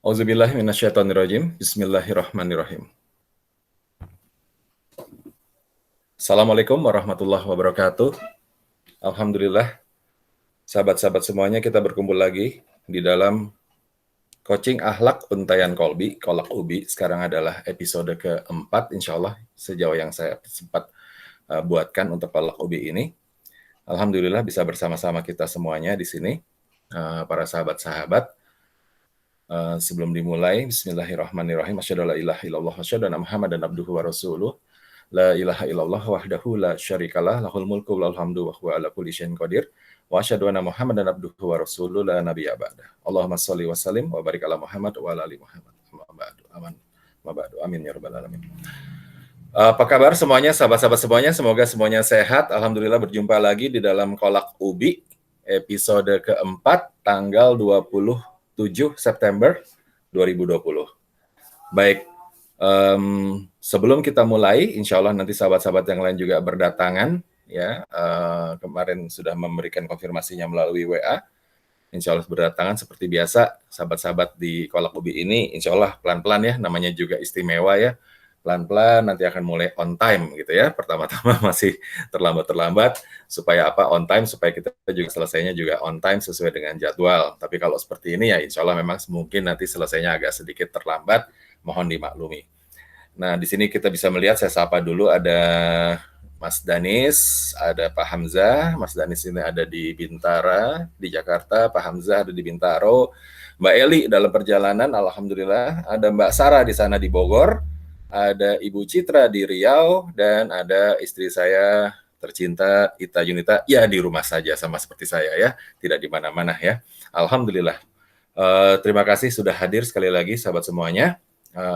Auzubillahi minasyaitonirrajim. Bismillahirrahmanirrahim. Assalamualaikum warahmatullahi wabarakatuh. Alhamdulillah, sahabat-sahabat semuanya, kita berkumpul lagi di dalam coaching akhlak Untayan Kolbi, Kolak Ubi. Sekarang adalah episode keempat, insya Allah, sejauh yang saya sempat buatkan untuk Kolak Ubi ini. Alhamdulillah bisa bersama-sama kita semuanya di sini, para sahabat-sahabat. Sebelum dimulai, bismillahirrahmanirrahim. Asyhadu an la ilaha illallah wa asyhadu anna Muhammadan abduhu wa rasuluh. La ilaha illallah wahdahu la syarikalah lahul mulku wa lahul hamdu wa huwa ala kulli syai'in qadir. Wa asyhadu anna Muhammadan abduhu wa rasuluh la nabiyya ba'dah. Allahumma shalli wa sallim wa barik ala Muhammad wa ala ali Muhammad. Amma ba'du. Aman. Amma ba'du. Amin ya rabbal alamin. Apa kabar semuanya, sahabat-sahabat semuanya? Semoga semuanya sehat. Alhamdulillah berjumpa lagi di dalam Kolak Ubi episode keempat tanggal 27 September 2020. Baik, sebelum kita mulai, insya Allah nanti sahabat-sahabat yang lain juga berdatangan, ya. Kemarin sudah memberikan konfirmasinya melalui WA. Insya Allah berdatangan seperti biasa, sahabat-sahabat di Kolak Ubi ini, insya Allah pelan-pelan ya, namanya juga istimewa ya. Pelan-pelan nanti akan mulai on time gitu ya. Pertama-tama masih terlambat-terlambat, supaya apa? On time, supaya kita juga selesainya juga on time sesuai dengan jadwal. Tapi kalau seperti ini ya insya Allah memang mungkin nanti selesainya agak sedikit terlambat, mohon dimaklumi. Nah, di sini kita bisa melihat, saya sapa dulu, ada Mas Danis, ada Pak Hamzah. Mas Danis ini ada di Bintara, di Jakarta. Pak Hamzah ada di Bintaro. Mbak Eli dalam perjalanan, alhamdulillah. Ada Mbak Sarah di sana di Bogor. Ada Ibu Citra di Riau. Dan ada istri saya tercinta, Ita Yunita, ya di rumah saja sama seperti saya ya. Tidak di mana-mana ya. Alhamdulillah. Terima kasih sudah hadir sekali lagi sahabat semuanya.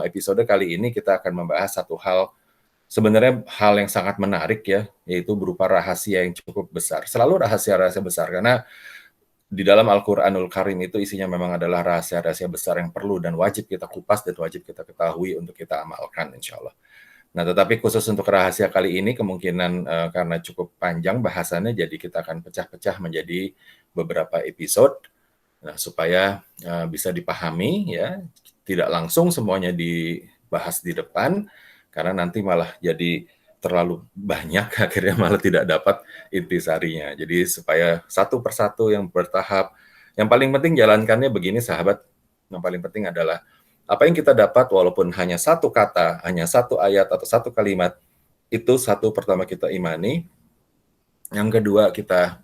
Episode kali ini kita akan membahas satu hal, sebenarnya hal yang sangat menarik ya, yaitu berupa rahasia yang cukup besar. Selalu rahasia-rahasia besar, karena di dalam Al-Quranul Karim itu isinya memang adalah rahasia-rahasia besar yang perlu dan wajib kita kupas dan wajib kita ketahui untuk kita amalkan, insya Allah. Nah, tetapi khusus untuk rahasia kali ini kemungkinan karena cukup panjang bahasannya, jadi kita akan pecah-pecah menjadi beberapa episode. Nah, supaya bisa dipahami ya, tidak langsung semuanya dibahas di depan, karena nanti malah jadi terlalu banyak, akhirnya malah tidak dapat intisarinya. Jadi supaya satu persatu yang bertahap. Yang paling penting jalankannya begini sahabat, yang paling penting adalah apa yang kita dapat walaupun hanya satu kata, hanya satu ayat atau satu kalimat, itu satu pertama kita imani, yang kedua kita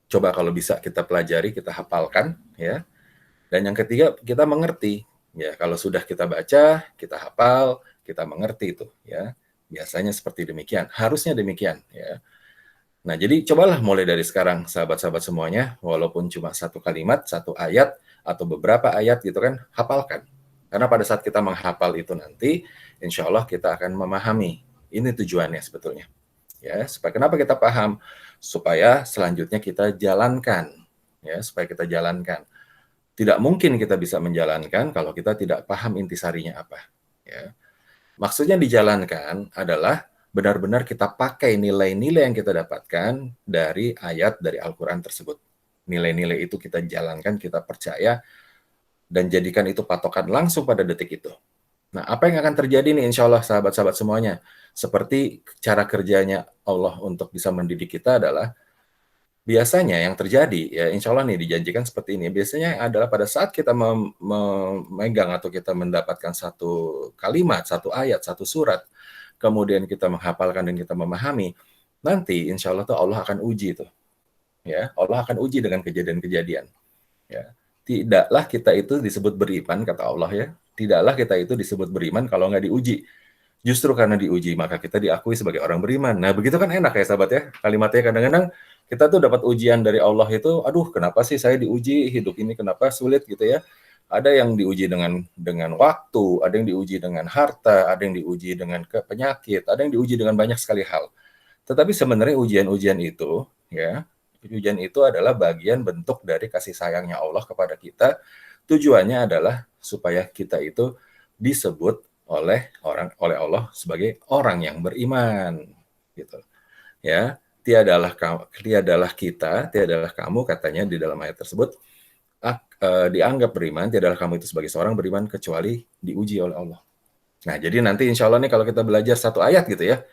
coba kalau bisa kita pelajari, kita hafalkan ya. Dan yang ketiga kita mengerti. Ya, kalau sudah kita baca, kita hafal, kita mengerti itu ya. Biasanya seperti demikian, harusnya demikian ya. Nah, jadi cobalah mulai dari sekarang sahabat-sahabat semuanya, walaupun cuma satu kalimat, satu ayat atau beberapa ayat gitu kan, hafalkan. Karena pada saat kita menghafal itu nanti, insya Allah kita akan memahami. Ini tujuannya sebetulnya. Ya, supaya kenapa kita paham? Supaya selanjutnya kita jalankan. Ya, supaya kita jalankan. Tidak mungkin kita bisa menjalankan kalau kita tidak paham intisarinya apa. Ya. Maksudnya dijalankan adalah benar-benar kita pakai nilai-nilai yang kita dapatkan dari ayat dari Al-Quran tersebut. Nilai-nilai itu kita jalankan, kita percaya, dan jadikan itu patokan langsung pada detik itu. Nah, apa yang akan terjadi nih insya Allah sahabat-sahabat semuanya? Seperti cara kerjanya Allah untuk bisa mendidik kita adalah, biasanya yang terjadi, ya insya Allah nih dijanjikan seperti ini, biasanya adalah pada saat kita memegang atau kita mendapatkan satu kalimat, satu ayat, satu surat, kemudian kita menghafalkan dan kita memahami, nanti insya Allah tuh Allah akan uji tuh. Ya, Allah akan uji dengan kejadian-kejadian. Ya. Tidaklah kita itu disebut beriman, kata Allah ya, tidaklah kita itu disebut beriman kalau nggak diuji. Justru karena diuji, maka kita diakui sebagai orang beriman. Nah, begitu kan enak ya sahabat ya, kalimatnya kadang-kadang kita tuh dapat ujian dari Allah itu, aduh kenapa sih saya diuji, hidup ini kenapa sulit gitu ya. Ada yang diuji dengan waktu, ada yang diuji dengan harta, ada yang diuji dengan penyakit, ada yang diuji dengan banyak sekali hal. Tetapi sebenarnya ujian-ujian itu, ya, ujian itu adalah bagian bentuk dari kasih sayangnya Allah kepada kita. Tujuannya adalah supaya kita itu disebut oleh Allah sebagai orang yang beriman, gitu. Ya, tiadalah kita, tiadalah kamu, katanya di dalam ayat tersebut, dianggap beriman, tidaklah kamu itu sebagai seorang beriman kecuali diuji oleh Allah. Nah, jadi nanti insya Allah nih kalau kita belajar satu ayat gitu ya,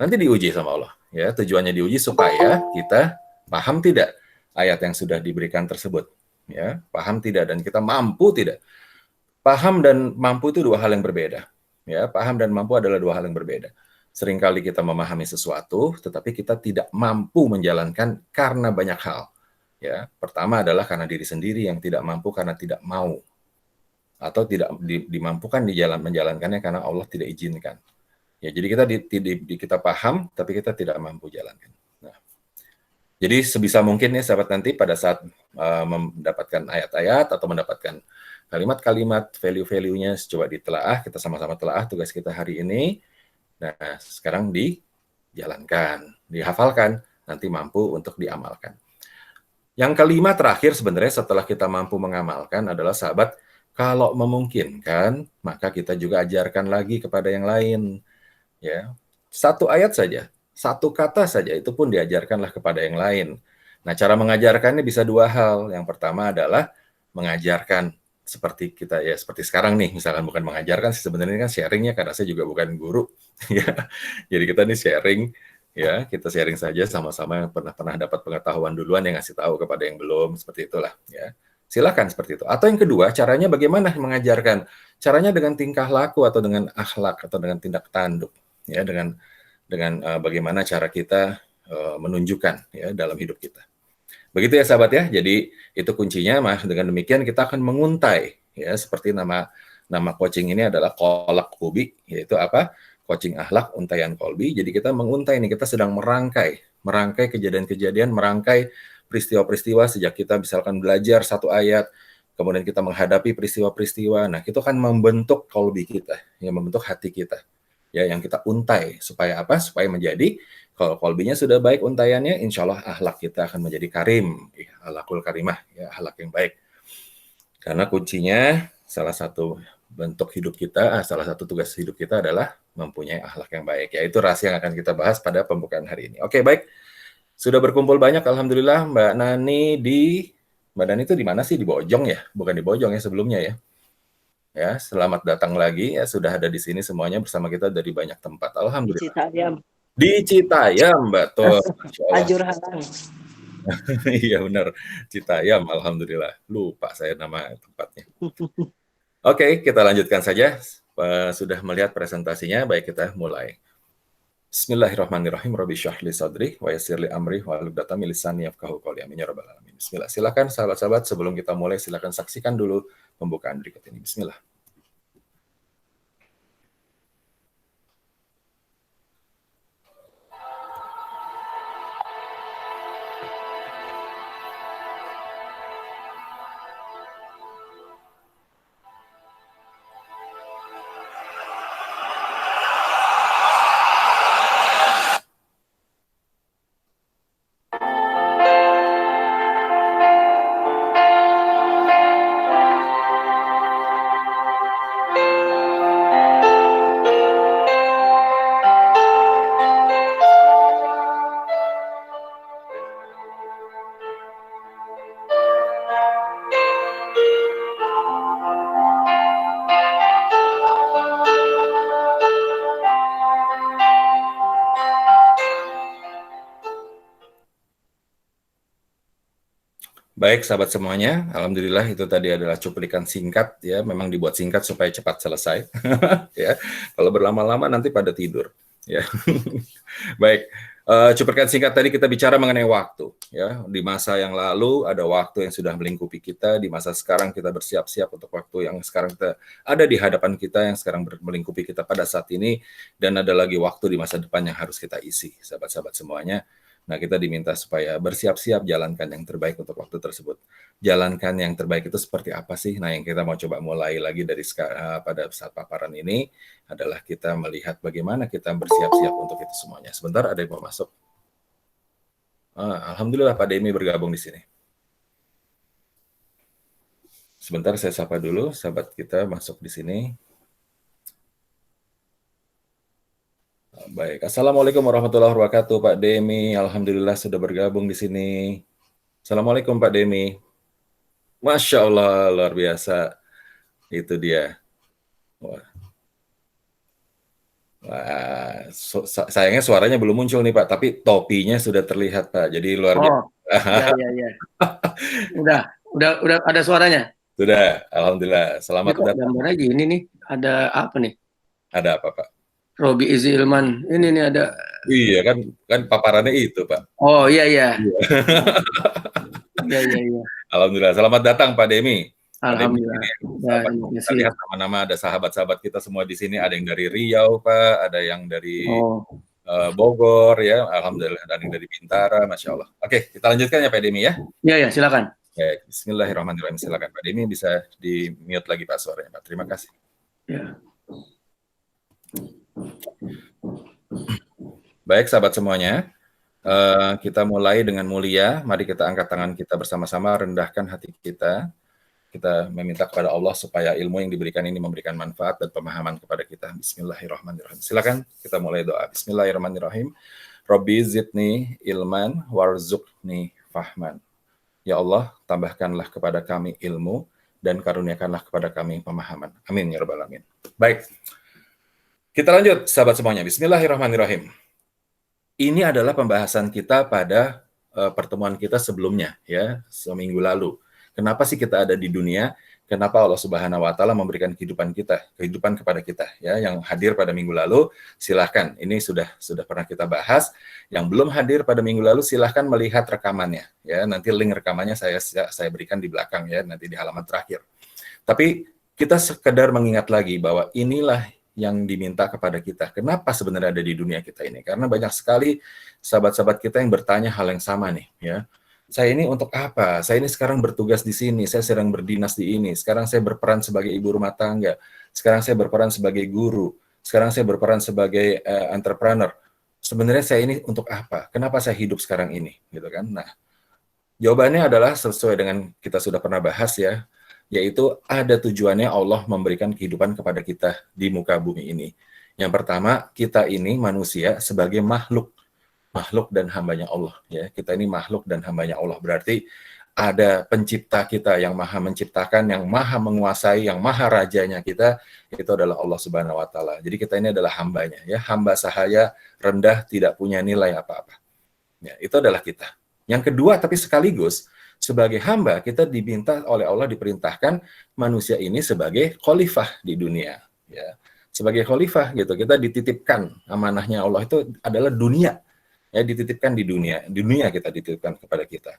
nanti diuji sama Allah. Ya, tujuannya diuji supaya kita paham tidak ayat yang sudah diberikan tersebut. Ya, paham tidak dan kita mampu tidak. Paham dan mampu itu dua hal yang berbeda. Ya, paham dan mampu adalah dua hal yang berbeda. Seringkali kita memahami sesuatu, tetapi kita tidak mampu menjalankan karena banyak hal. Ya, pertama adalah karena diri sendiri yang tidak mampu karena tidak mau, atau tidak dimampukan menjalankannya karena Allah tidak izinkan. Ya, jadi kita paham, tapi kita tidak mampu jalankan. Nah, jadi sebisa mungkin nih sahabat nanti pada saat mendapatkan ayat-ayat atau mendapatkan kalimat-kalimat value-value-nya coba ditelaah, kita sama-sama telaah tugas kita hari ini. Nah, sekarang dijalankan, dihafalkan, nanti mampu untuk diamalkan. Yang kelima terakhir sebenarnya setelah kita mampu mengamalkan adalah sahabat, kalau memungkinkan, maka kita juga ajarkan lagi kepada yang lain. Ya, satu ayat saja, satu kata saja, itu pun diajarkanlah kepada yang lain. Nah, cara mengajarkannya bisa dua hal. Yang pertama adalah mengajarkan seperti kita ya, seperti sekarang nih, misalkan bukan mengajarkan sih sebenarnya kan sharingnya karena saya juga bukan guru ya. Jadi kita nih sharing ya, kita sharing saja sama-sama yang pernah dapat pengetahuan duluan yang ngasih tahu kepada yang belum, seperti itulah ya. Silakan seperti itu. Atau yang kedua, caranya bagaimana mengajarkan? Caranya dengan tingkah laku atau dengan akhlak atau dengan tindak tanduk ya, dengan bagaimana cara kita menunjukkan ya dalam hidup kita. Begitu ya sahabat ya. Jadi itu kuncinya. Dengan demikian kita akan menguntai ya, seperti nama coaching ini adalah kolak kubi, yaitu apa? Coaching akhlak untaian kolbi. Jadi kita menguntai ini, kita sedang merangkai kejadian-kejadian, merangkai peristiwa-peristiwa sejak kita misalkan belajar satu ayat, kemudian kita menghadapi peristiwa-peristiwa. Nah, itu kan membentuk kolbi kita, yang membentuk hati kita. Ya, yang kita untai supaya apa? Supaya menjadi, kalau kolbinya sudah baik untaiannya, insya Allah akhlak kita akan menjadi karim, akhlakul karimah, ya, akhlak yang baik. Karena kuncinya salah satu bentuk hidup kita, salah satu tugas hidup kita adalah mempunyai akhlak yang baik. Yaitu rahasia yang akan kita bahas pada pembukaan hari ini. Oke, baik. Sudah berkumpul banyak, alhamdulillah. Mbak Nani itu di mana sih? Di Bojong ya? Bukan di Bojong ya sebelumnya ya? Ya, selamat datang lagi ya, sudah ada di sini semuanya bersama kita dari banyak tempat. Alhamdulillah. Di Citayam. Di Citayam, betul. Ajur Halang. Iya benar, Citayam, alhamdulillah. Lupa saya nama tempatnya. Oke, kita lanjutkan saja. Sudah melihat presentasinya, baik kita mulai. Bismillahirrahmanirrahim. Rabbi syrah li sadri wa yassir li amri wa hlul 'uqdatam min lisani yafqahu qawli. Amin ya rabbal alamin. Bismillah. Silakan sahabat-sahabat, sebelum kita mulai silakan saksikan dulu pembukaan berikut ini. Bismillah. Baik, sahabat semuanya, alhamdulillah itu tadi adalah cuplikan singkat ya, memang dibuat singkat supaya cepat selesai. Ya, kalau berlama-lama nanti pada tidur. Ya, baik. Cuplikan singkat tadi kita bicara mengenai waktu. Ya, di masa yang lalu ada waktu yang sudah melingkupi kita, di masa sekarang kita bersiap-siap untuk waktu yang sekarang kita ada di hadapan kita, yang sekarang melingkupi kita pada saat ini, dan ada lagi waktu di masa depan yang harus kita isi, sahabat-sahabat semuanya. Nah, kita diminta supaya bersiap-siap jalankan yang terbaik untuk waktu tersebut. Jalankan yang terbaik itu seperti apa sih? Nah, yang kita mau coba mulai lagi dari pada saat paparan ini adalah kita melihat bagaimana kita bersiap-siap untuk itu semuanya. Sebentar, ada yang mau masuk. Alhamdulillah Pak Demi bergabung di sini. Sebentar, saya sapa dulu sahabat kita masuk di sini. Baik, Assalamualaikum warahmatullahi wabarakatuh, Pak Demi. Alhamdulillah sudah bergabung di sini. Assalamualaikum, Pak Demi. Masya Allah, luar biasa. Itu dia. Wah, wah, sayangnya suaranya belum muncul nih Pak, tapi topinya sudah terlihat Pak. Jadi luar biasa. Oh, ya, ya, ya. Udah ada suaranya. Sudah, Alhamdulillah. Ini Selamat kok datang. gambarnya gini nih. Ada apa nih? Ada apa Pak? Robi Izi Ilman. Ini nih ada. Iya kan, kan paparannya itu Pak. Oh, iya, iya. Iya. Iya, iya, iya. Alhamdulillah. Selamat datang Pak Demi. Pak Demi Alhamdulillah. ini Ya, sahabat, terima kita kasih. lihat nama-nama ada sahabat-sahabat kita semua di sini. Ada yang dari Riau Pak, ada yang dari Oh, Bogor ya, Alhamdulillah, ada yang dari Bintara, Masya Allah. Oke, kita lanjutkan ya Pak Demi ya. iya, ya, silakan. Ya, Bismillahirrahmanirrahim. Silakan Pak Demi, bisa di mute lagi Pak suaranya Pak. Terima kasih. Ya. Baik sahabat semuanya, kita mulai dengan mulia. Mari kita angkat tangan kita bersama-sama, rendahkan hati kita. Kita meminta kepada Allah supaya ilmu yang diberikan ini memberikan manfaat dan pemahaman kepada kita. Bismillahirrahmanirrahim. Silakan kita mulai doa. Bismillahirrahmanirrahim. Rabbi zidni ilman warzuqni fahman. Ya Allah, tambahkanlah kepada kami ilmu dan karuniakanlah kepada kami pemahaman. Amin ya rabbal alamin. Baik. Kita lanjut sahabat semuanya. Bismillahirrahmanirrahim. Ini adalah pembahasan kita pada pertemuan kita sebelumnya ya, seminggu lalu. Kenapa sih kita ada di dunia? Kenapa Allah Subhanahu wa taala memberikan kehidupan kepada kita ya, yang hadir pada minggu lalu silahkan, ini sudah pernah kita bahas. Yang belum hadir pada minggu lalu silahkan melihat rekamannya ya. Nanti link rekamannya saya berikan di belakang ya, nanti di halaman terakhir. Tapi kita sekedar mengingat lagi bahwa inilah yang diminta kepada kita. Kenapa sebenarnya ada di dunia kita ini? Karena banyak sekali sahabat-sahabat kita yang bertanya hal yang sama nih ya. Saya ini untuk apa? Saya ini sekarang bertugas di sini, saya sedang berdinas di ini. Sekarang saya berperan sebagai ibu rumah tangga. Sekarang saya berperan sebagai guru. Sekarang saya berperan sebagai entrepreneur. Sebenarnya saya ini untuk apa? Kenapa saya hidup sekarang ini? Gitu kan? Nah, jawabannya adalah sesuai dengan kita sudah pernah bahas ya, yaitu ada tujuannya Allah memberikan kehidupan kepada kita di muka bumi ini. Yang pertama, kita ini manusia sebagai makhluk dan hambanya Allah ya. Kita ini makhluk dan hambanya Allah, berarti ada pencipta kita yang maha menciptakan, yang maha menguasai, yang maha rajanya kita, itu adalah Allah Subhanahu wa taala. Jadi kita ini adalah hambanya ya, hamba sahaya, rendah, tidak punya nilai apa-apa. Ya, itu adalah kita. Yang kedua, tapi sekaligus sebagai hamba kita diminta oleh Allah, diperintahkan manusia ini sebagai khalifah di dunia ya. Sebagai khalifah gitu, kita dititipkan, amanahnya Allah itu adalah dunia. Ya, dititipkan di dunia kita dititipkan kepada kita.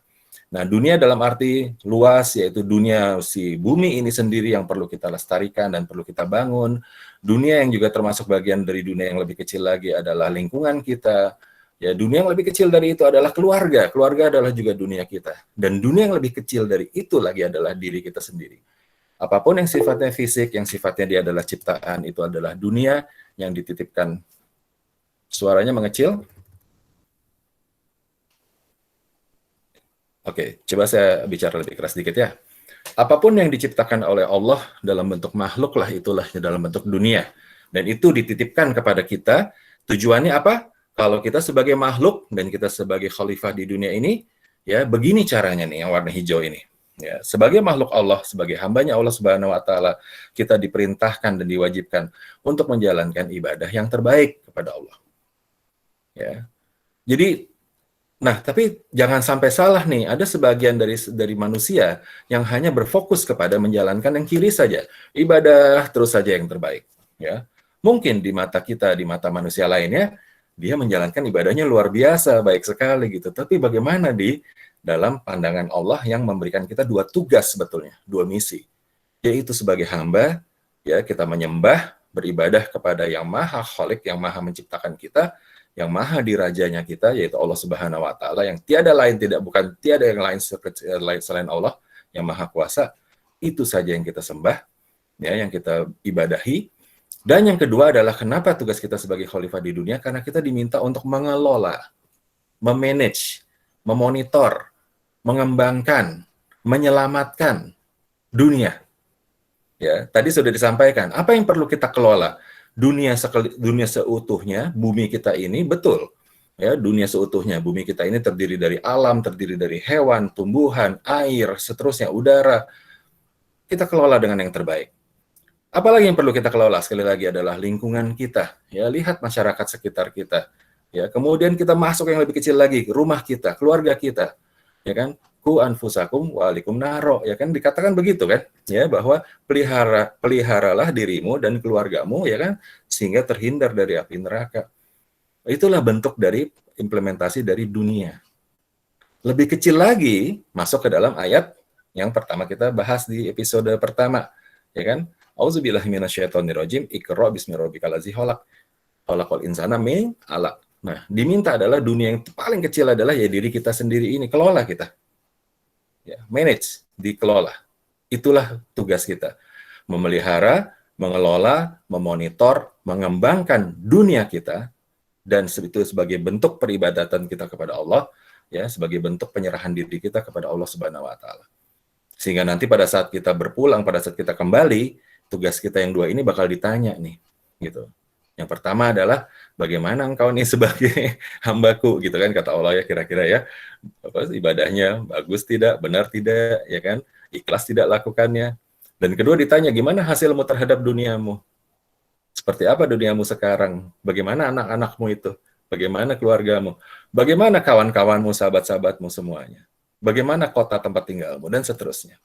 Nah, dunia dalam arti luas, yaitu dunia si bumi ini sendiri yang perlu kita lestarikan dan perlu kita bangun. Dunia yang juga termasuk bagian dari dunia yang lebih kecil lagi adalah lingkungan kita. Ya, dunia yang lebih kecil dari itu adalah keluarga. Keluarga adalah juga dunia kita. Dan dunia yang lebih kecil dari itu lagi adalah diri kita sendiri. Apapun yang sifatnya fisik, yang sifatnya dia adalah ciptaan, itu adalah dunia yang dititipkan. Suaranya mengecil. Oke, coba saya bicara lebih keras sedikit ya. Apapun yang diciptakan oleh Allah dalam bentuk makhluk lah, itulah dalam bentuk dunia. Dan itu dititipkan kepada kita. Tujuannya apa? Kalau kita sebagai makhluk dan kita sebagai khalifah di dunia ini, ya begini caranya nih yang warna hijau ini. Ya, sebagai makhluk Allah, sebagai hambanya Allah Subhanahu wa taala, kita diperintahkan dan diwajibkan untuk menjalankan ibadah yang terbaik kepada Allah. Ya. Jadi nah, tapi jangan sampai salah nih, ada sebagian dari manusia yang hanya berfokus kepada menjalankan yang kiri saja, ibadah terus saja yang terbaik. Ya, mungkin di mata kita, di mata manusia lainnya, dia menjalankan ibadahnya luar biasa, baik sekali gitu. Tapi bagaimana di dalam pandangan Allah yang memberikan kita dua tugas sebetulnya, dua misi, yaitu sebagai hamba, ya kita menyembah, beribadah kepada yang maha khalik, yang maha menciptakan kita, yang maha dirajanya kita, yaitu Allah Subhanahu wa taala, yang tiada yang lain selain Allah yang maha kuasa. Itu saja yang kita sembah, ya, yang kita ibadahi. Dan yang kedua adalah kenapa tugas kita sebagai khalifah di dunia? Karena kita diminta untuk mengelola, memanage, memonitor, mengembangkan, menyelamatkan dunia. Ya, tadi sudah disampaikan, apa yang perlu kita kelola? Dunia seutuhnya, bumi kita ini, betul. Ya, dunia seutuhnya. Bumi kita ini terdiri dari alam, terdiri dari hewan, tumbuhan, air, seterusnya, udara. Kita kelola dengan yang terbaik. Apalagi yang perlu kita kelola sekali lagi adalah lingkungan kita. Ya, lihat masyarakat sekitar kita. Ya, kemudian kita masuk yang lebih kecil lagi, rumah kita, keluarga kita. Ya kan? Ku anfusakum walikum naro. Ya kan dikatakan begitu kan? Ya, bahwa peliharalah dirimu dan keluargamu ya kan sehingga terhindar dari api neraka. Itulah bentuk dari implementasi dari dunia. Lebih kecil lagi masuk ke dalam ayat yang pertama kita bahas di episode pertama, ya kan? Auzubillahi minasyaitonirrajim. Iqra bismi rabbikal ladzi khalaq. Khalaqal insana min 'alaq. Nah, diminta adalah dunia yang paling kecil adalah ya diri kita sendiri ini, kelola kita. Ya, manage, dikelola. Itulah tugas kita. Memelihara, mengelola, memonitor, mengembangkan dunia kita dan itu sebagai bentuk peribadatan kita kepada Allah, ya, sebagai bentuk penyerahan diri kita kepada Allah Subhanahu wa taala. Sehingga nanti pada saat kita berpulang, pada saat kita kembali, tugas kita yang dua ini bakal ditanya nih, gitu. Yang pertama adalah bagaimana engkau nih sebagai hambaku, gitu kan kata Allah ya kira-kira ya. Apa ibadahnya bagus tidak, benar tidak, ya kan? Ikhlas tidak lakukannya. Dan kedua ditanya gimana hasilmu terhadap duniamu? Seperti apa duniamu sekarang? Bagaimana anak-anakmu itu? Bagaimana keluargamu? Bagaimana kawan-kawanmu, sahabat-sahabatmu semuanya? Bagaimana kota tempat tinggalmu? Dan seterusnya.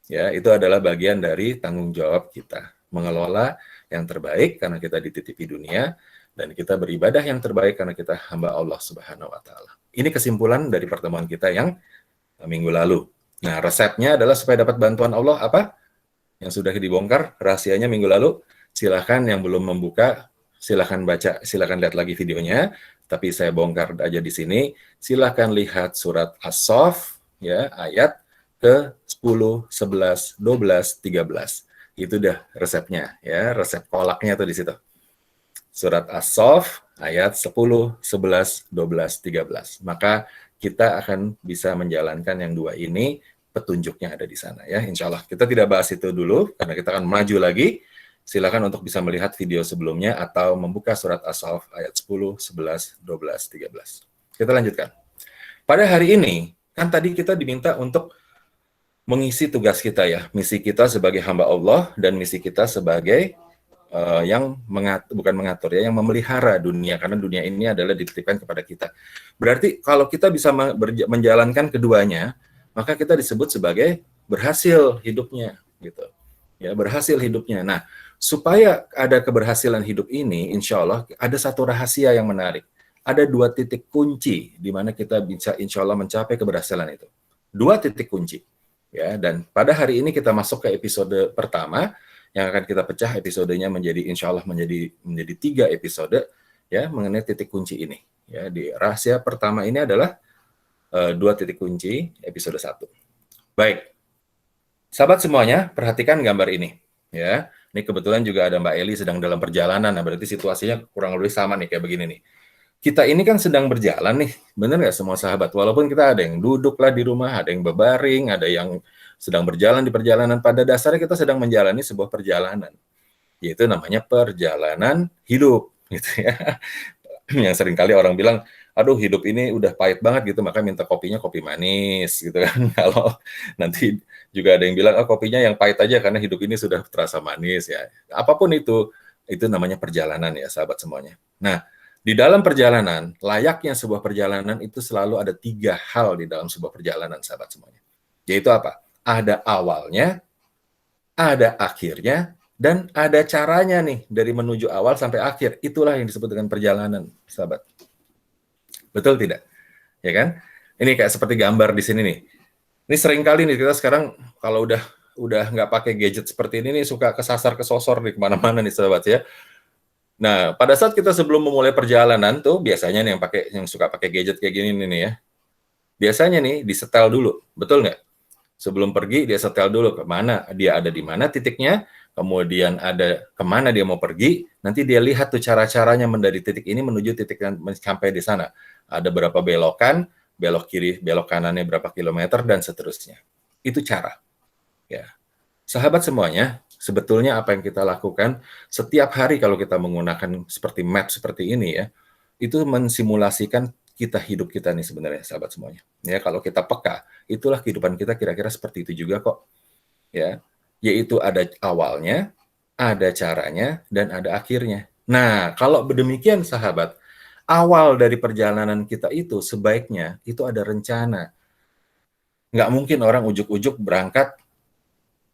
Ya, itu adalah bagian dari tanggung jawab kita. Mengelola yang terbaik karena kita dititipi dunia, dan kita beribadah yang terbaik karena kita hamba Allah Subhanahu wa taala. Ini kesimpulan dari pertemuan kita yang minggu lalu. Nah, resepnya adalah supaya dapat bantuan Allah apa? Yang sudah dibongkar rahasianya minggu lalu. Silahkan yang belum membuka, silahkan baca, silahkan lihat lagi videonya. Tapi saya bongkar aja di sini. Silahkan lihat surat As-Saff, ya, ayat ke 10, 11, 12, 13. Itu dah resepnya, ya, resep kolaknya tuh di situ. Surat As-Saff, ayat 10, 11, 12, 13. Maka kita akan bisa menjalankan yang dua ini, petunjuknya ada di sana ya, insya Allah. Kita tidak bahas itu dulu, karena kita akan maju lagi. Silakan untuk bisa melihat video sebelumnya atau membuka surat As-Saff ayat 10, 11, 12, 13. Kita lanjutkan. Pada hari ini, kan tadi kita diminta untuk mengisi tugas kita ya, misi kita sebagai hamba Allah dan misi kita sebagai yang bukan mengatur ya, yang memelihara dunia, karena dunia ini adalah dititipkan kepada kita. Berarti kalau kita bisa menjalankan keduanya, maka kita disebut sebagai berhasil hidupnya, gitu. Ya, berhasil hidupnya. Nah, supaya ada keberhasilan hidup ini, insya Allah ada satu rahasia yang menarik. Ada dua titik kunci di mana kita bisa insya Allah mencapai keberhasilan itu. Dua titik kunci. Ya, dan pada hari ini kita masuk ke episode pertama yang akan kita pecah episodenya menjadi insya Allah menjadi 3 episode ya mengenai titik kunci ini. Ya, di rahasia pertama ini adalah dua titik kunci episode 1. Baik. Sahabat semuanya, perhatikan gambar ini. Ya, ini kebetulan juga ada Mbak Eli sedang dalam perjalanan. Nah, berarti situasinya kurang lebih sama nih kayak begini nih. Kita ini kan sedang berjalan nih, benar nggak semua sahabat? Walaupun kita ada yang duduk lah di rumah, ada yang berbaring, ada yang sedang berjalan di perjalanan. Pada dasarnya kita sedang menjalani sebuah perjalanan, yaitu namanya perjalanan hidup, gitu ya. Yang seringkali orang bilang, aduh hidup ini udah pahit banget gitu, maka minta kopinya kopi manis gitu kan. Kalau nanti juga ada yang bilang, oh kopinya yang pahit aja karena hidup ini sudah terasa manis ya. Apapun itu namanya perjalanan ya sahabat semuanya. Nah, di dalam perjalanan, layaknya sebuah perjalanan itu selalu ada 3 hal di dalam sebuah perjalanan sahabat semuanya. Yaitu apa? Ada awalnya, ada akhirnya, dan ada caranya nih dari menuju awal sampai akhir. Itulah yang disebut dengan perjalanan, sahabat. Betul tidak? Ya kan? Ini kayak seperti gambar di sini nih. Ini sering kali nih kita sekarang kalau udah nggak pakai gadget seperti ini nih suka kesasar-kesosor nih kemana-mana nih sahabat ya. Nah, pada saat kita sebelum memulai perjalanan tuh biasanya nih yang suka pakai gadget kayak gini nih ya. Biasanya nih disetel dulu, betul nggak? Sebelum pergi dia setel dulu kemana, dia ada di mana titiknya, kemudian ada kemana dia mau pergi, nanti dia lihat tuh cara-caranya dari titik ini menuju titik yang sampai di sana. Ada berapa belokan, belok kiri, belok kanannya berapa kilometer, dan seterusnya. Itu cara. Ya. Sahabat semuanya, sebetulnya apa yang kita lakukan setiap hari kalau kita menggunakan seperti map seperti ini ya, itu mensimulasikan hidup kita nih sebenarnya, sahabat semuanya. Ya, kalau kita peka, itulah kehidupan kita kira-kira seperti itu juga kok. Ya, yaitu ada awalnya, ada caranya, dan ada akhirnya. Nah, kalau demikian sahabat, awal dari perjalanan kita itu sebaiknya itu ada rencana. Nggak mungkin orang ujuk-ujuk berangkat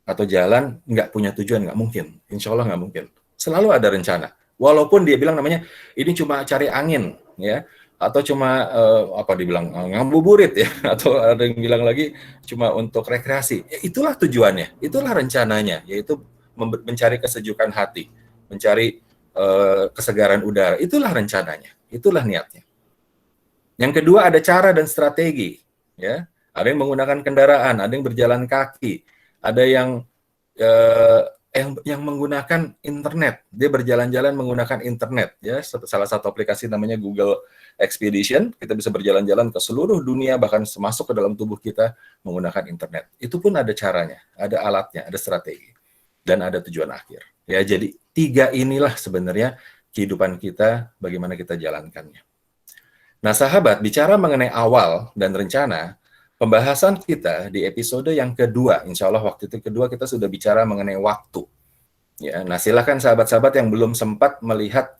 atau jalan nggak punya tujuan, nggak mungkin. Insya Allah nggak mungkin. Selalu ada rencana. Walaupun dia bilang namanya ini cuma cari angin, ya, atau cuma apa dibilang ngabuburit ya, atau ada yang bilang lagi cuma untuk rekreasi. Ya, itulah tujuannya, itulah rencananya, yaitu mencari kesejukan hati, mencari kesegaran udara. Itulah rencananya, itulah niatnya. Yang kedua ada cara dan strategi, ya. Ada yang menggunakan kendaraan, ada yang berjalan kaki, ada yang menggunakan internet. Dia berjalan-jalan menggunakan internet, ya. Salah satu aplikasi namanya Google Expedition. Kita bisa berjalan-jalan ke seluruh dunia, bahkan masuk ke dalam tubuh kita menggunakan internet. Itu pun ada caranya, ada alatnya, ada strategi, dan ada tujuan akhir. Ya, jadi 3 inilah sebenarnya kehidupan kita, bagaimana kita jalankannya. Nah, sahabat, bicara mengenai awal dan rencana, pembahasan kita di episode yang kedua, insya Allah waktu itu kedua kita sudah bicara mengenai waktu. Ya, nah silakan sahabat-sahabat yang belum sempat melihat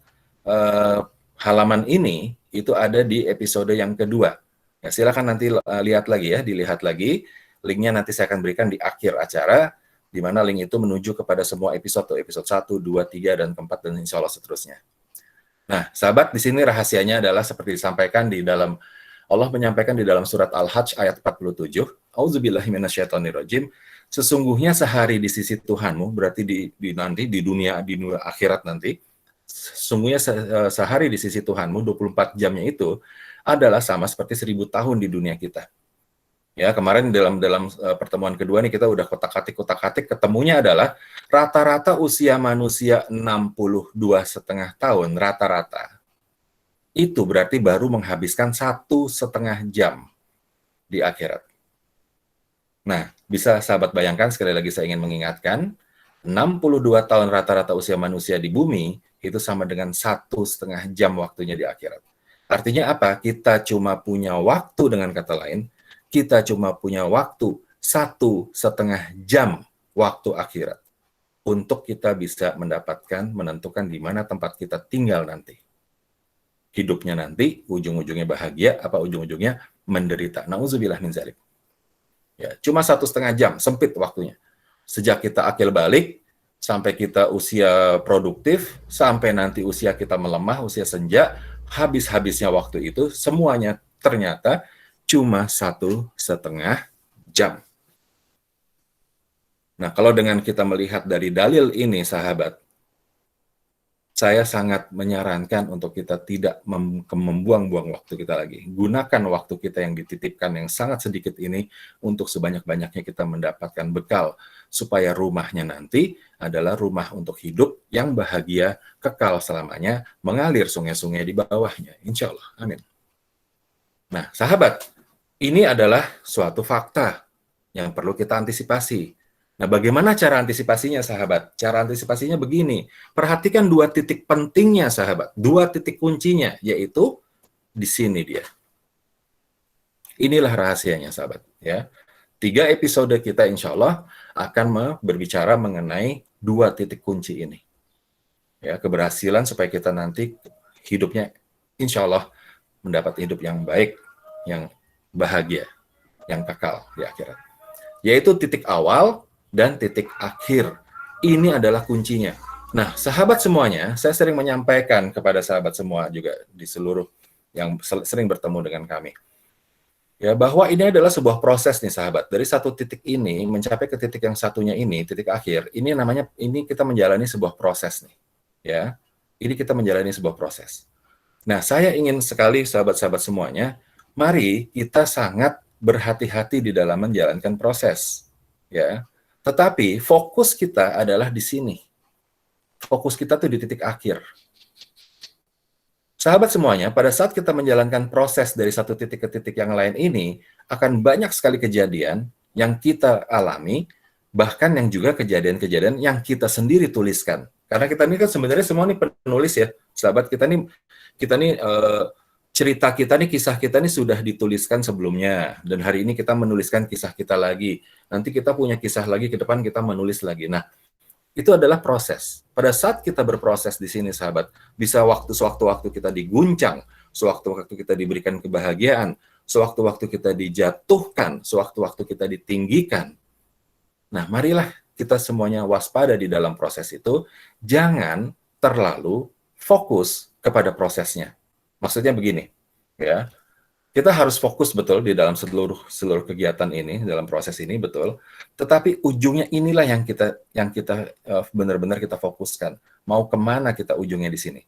halaman ini, itu ada di episode yang kedua. Ya, silakan nanti lihat lagi ya, dilihat lagi. Linknya nanti saya akan berikan di akhir acara, di mana link itu menuju kepada semua episode 1, 2, 3, dan keempat, dan insya Allah seterusnya. Nah, sahabat, di sini rahasianya adalah seperti disampaikan di dalam Allah menyampaikan di dalam surat Al-Hajj ayat 47, Auzubillahi minasyaitonirrajim, sesungguhnya sehari di sisi Tuhanmu, berarti nanti di dunia akhirat nanti, sesungguhnya sehari di sisi Tuhanmu 24 jamnya itu adalah sama seperti 1000 tahun di dunia kita. Ya, kemarin dalam pertemuan kedua nih kita udah kotak-katik, ketemunya adalah rata-rata usia manusia 62,5 tahun rata-rata. Itu berarti baru menghabiskan 1,5 jam di akhirat. Nah, bisa sahabat bayangkan, sekali lagi saya ingin mengingatkan, 62 tahun rata-rata usia manusia di bumi, itu sama dengan 1,5 jam waktunya di akhirat. Artinya apa? Kita cuma punya waktu, dengan kata lain, kita cuma punya waktu 1,5 jam waktu akhirat untuk kita bisa menentukan di mana tempat kita tinggal nanti. Hidupnya nanti ujung-ujungnya bahagia, apa ujung-ujungnya menderita. Nauzubillah min dzalik. Ya, cuma 1,5 jam, sempit waktunya. Sejak kita akil balik, sampai kita usia produktif, sampai nanti usia kita melemah, usia senja, habis-habisnya waktu itu, semuanya ternyata cuma 1,5 jam. Nah, kalau dengan kita melihat dari dalil ini, sahabat, saya sangat menyarankan untuk kita tidak membuang-buang waktu kita lagi. Gunakan waktu kita yang dititipkan yang sangat sedikit ini untuk sebanyak-banyaknya kita mendapatkan bekal, supaya rumahnya nanti adalah rumah untuk hidup yang bahagia, kekal selamanya, mengalir sungai-sungai di bawahnya. Insya Allah. Amin. Nah, sahabat, ini adalah suatu fakta yang perlu kita antisipasi. Nah, bagaimana cara antisipasinya, sahabat? Cara antisipasinya begini. Perhatikan 2 titik pentingnya, sahabat. 2 titik kuncinya, yaitu di sini dia. Inilah rahasianya, sahabat. Ya, 3 episode kita insya Allah akan berbicara mengenai 2 titik kunci ini. Ya, keberhasilan supaya kita nanti hidupnya insya Allah mendapat hidup yang baik, yang bahagia, yang kekal di akhirat. Yaitu titik awal dan titik akhir. Ini adalah kuncinya. Nah, sahabat semuanya, saya sering menyampaikan kepada sahabat semua juga di seluruh yang sering bertemu dengan kami. Ya, bahwa ini adalah sebuah proses nih, sahabat. Dari satu titik ini mencapai ke titik yang satunya ini, titik akhir. Ini kita menjalani sebuah proses nih. Ya. Ini kita menjalani sebuah proses. Nah, saya ingin sekali sahabat-sahabat semuanya, mari kita sangat berhati-hati di dalam menjalankan proses. Ya. Tetapi fokus kita adalah di sini. Fokus kita tuh di titik akhir. Sahabat semuanya, pada saat kita menjalankan proses dari satu titik ke titik yang lain ini, akan banyak sekali kejadian yang kita alami, bahkan yang juga kejadian-kejadian yang kita sendiri tuliskan. Karena kita ini kan sebenarnya semua ini penulis ya, sahabat kita ini kita nih cerita kita nih, kisah kita nih sudah dituliskan sebelumnya, dan hari ini kita menuliskan kisah kita lagi. Nanti kita punya kisah lagi ke depan, kita menulis lagi. Nah, itu adalah proses. Pada saat kita berproses di sini, sahabat, bisa sewaktu-waktu kita diguncang, sewaktu-waktu kita diberikan kebahagiaan, sewaktu-waktu kita dijatuhkan, sewaktu-waktu kita ditinggikan. Nah, marilah kita semuanya waspada di dalam proses itu. Jangan terlalu fokus kepada prosesnya. Maksudnya begini, ya. Kita harus fokus betul di dalam seluruh kegiatan ini, dalam proses ini betul. Tetapi ujungnya inilah yang kita benar-benar kita fokuskan. Mau kemana kita ujungnya di sini?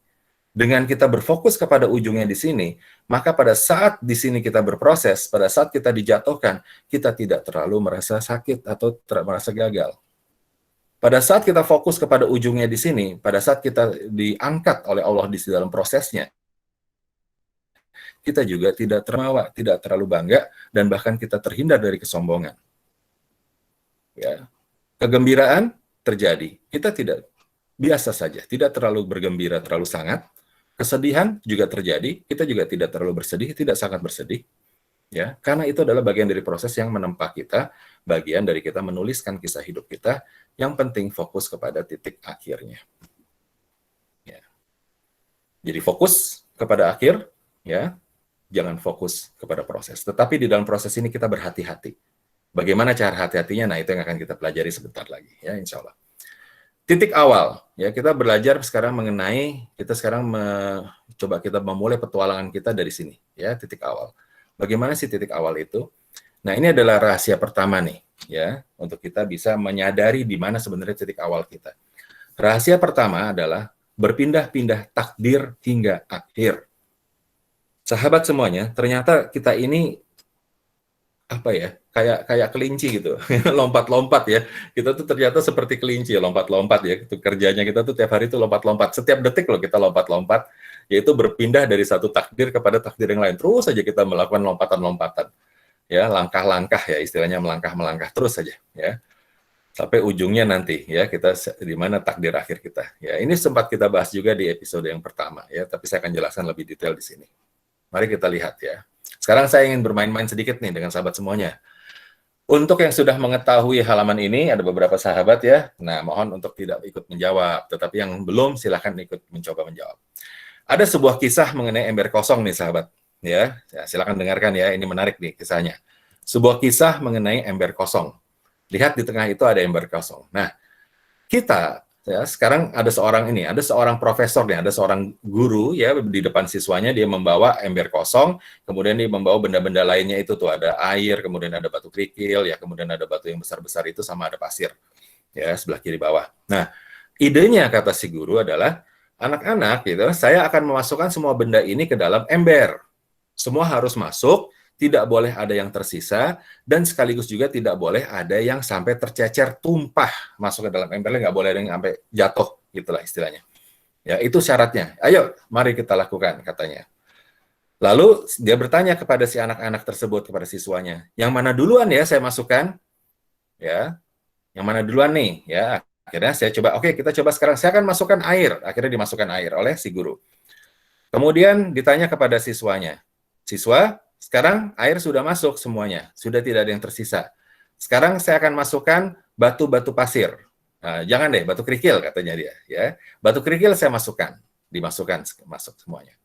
Dengan kita berfokus kepada ujungnya di sini, maka pada saat di sini kita berproses, pada saat kita dijatuhkan, kita tidak terlalu merasa sakit atau merasa gagal. Pada saat kita fokus kepada ujungnya di sini, pada saat kita diangkat oleh Allah di dalam prosesnya, kita juga tidak termawa, tidak terlalu bangga, dan bahkan kita terhindar dari kesombongan. Ya. Kegembiraan terjadi. Kita tidak biasa saja, tidak terlalu bergembira terlalu sangat. Kesedihan juga terjadi, kita juga tidak terlalu bersedih, tidak sangat bersedih. Ya, karena itu adalah bagian dari proses yang menempa kita, bagian dari kita menuliskan kisah hidup kita. Yang penting fokus kepada titik akhirnya. Ya. Jadi fokus kepada akhir, ya. Jangan fokus kepada proses. Tetapi di dalam proses ini kita berhati-hati. Bagaimana cara hati-hatinya? Nah, itu yang akan kita pelajari sebentar lagi, ya, insya Allah. Titik awal, ya, kita belajar sekarang mengenai, kita sekarang coba kita memulai petualangan kita dari sini, ya, titik awal. Bagaimana sih titik awal itu? Nah, ini adalah rahasia pertama nih, ya, untuk kita bisa menyadari di mana sebenarnya titik awal kita. Rahasia pertama adalah berpindah-pindah takdir hingga akhir. Sahabat semuanya, ternyata kita ini apa ya, kayak kelinci gitu, lompat-lompat ya. Kita tuh ternyata seperti kelinci, lompat-lompat ya. Itu kerjanya kita tuh tiap hari tuh lompat-lompat. Setiap detik loh kita lompat-lompat, yaitu berpindah dari satu takdir kepada takdir yang lain. Terus saja kita melakukan lompatan-lompatan. Ya, langkah-langkah ya, istilahnya melangkah-melangkah terus saja ya. Sampai ujungnya nanti ya, kita di mana takdir akhir kita. Ya, ini sempat kita bahas juga di episode yang pertama ya, tapi saya akan jelaskan lebih detail di sini. Mari kita lihat ya. Sekarang saya ingin bermain-main sedikit nih dengan sahabat semuanya. Untuk yang sudah mengetahui halaman ini, ada beberapa sahabat ya. Nah, mohon untuk tidak ikut menjawab. Tetapi yang belum, silahkan ikut mencoba menjawab. Ada sebuah kisah mengenai ember kosong nih sahabat. Ya, silakan dengarkan ya. Ini menarik nih kisahnya. Sebuah kisah mengenai ember kosong. Lihat di tengah itu ada ember kosong. Nah, kita ya, sekarang ada seorang profesor nih, ada seorang guru ya di depan siswanya, dia membawa ember kosong, kemudian dia membawa benda-benda lainnya itu tuh ada air, kemudian ada batu kerikil ya, kemudian ada batu yang besar-besar itu sama ada pasir. Ya, sebelah kiri bawah. Nah, idenya kata si guru adalah anak-anak gitu, saya akan memasukkan semua benda ini ke dalam ember. Semua harus masuk, tidak boleh ada yang tersisa, dan sekaligus juga tidak boleh ada yang sampai tercecer, tumpah masuk ke dalam embernya, nggak boleh ada yang sampai jatuh, gitulah istilahnya. Ya, itu syaratnya. Ayo, mari kita lakukan, katanya. Lalu dia bertanya kepada si anak-anak tersebut, kepada siswanya, yang mana duluan ya saya masukkan? Ya, yang mana duluan nih? Ya, akhirnya saya coba, oke, kita coba sekarang, saya akan masukkan air. Akhirnya dimasukkan air oleh si guru. Kemudian ditanya kepada siswanya, siswa, sekarang air sudah masuk semuanya, sudah tidak ada yang tersisa. Sekarang saya akan masukkan batu-batu pasir. Nah, jangan deh, batu kerikil katanya dia. Ya, batu kerikil saya masukkan, masuk semuanya.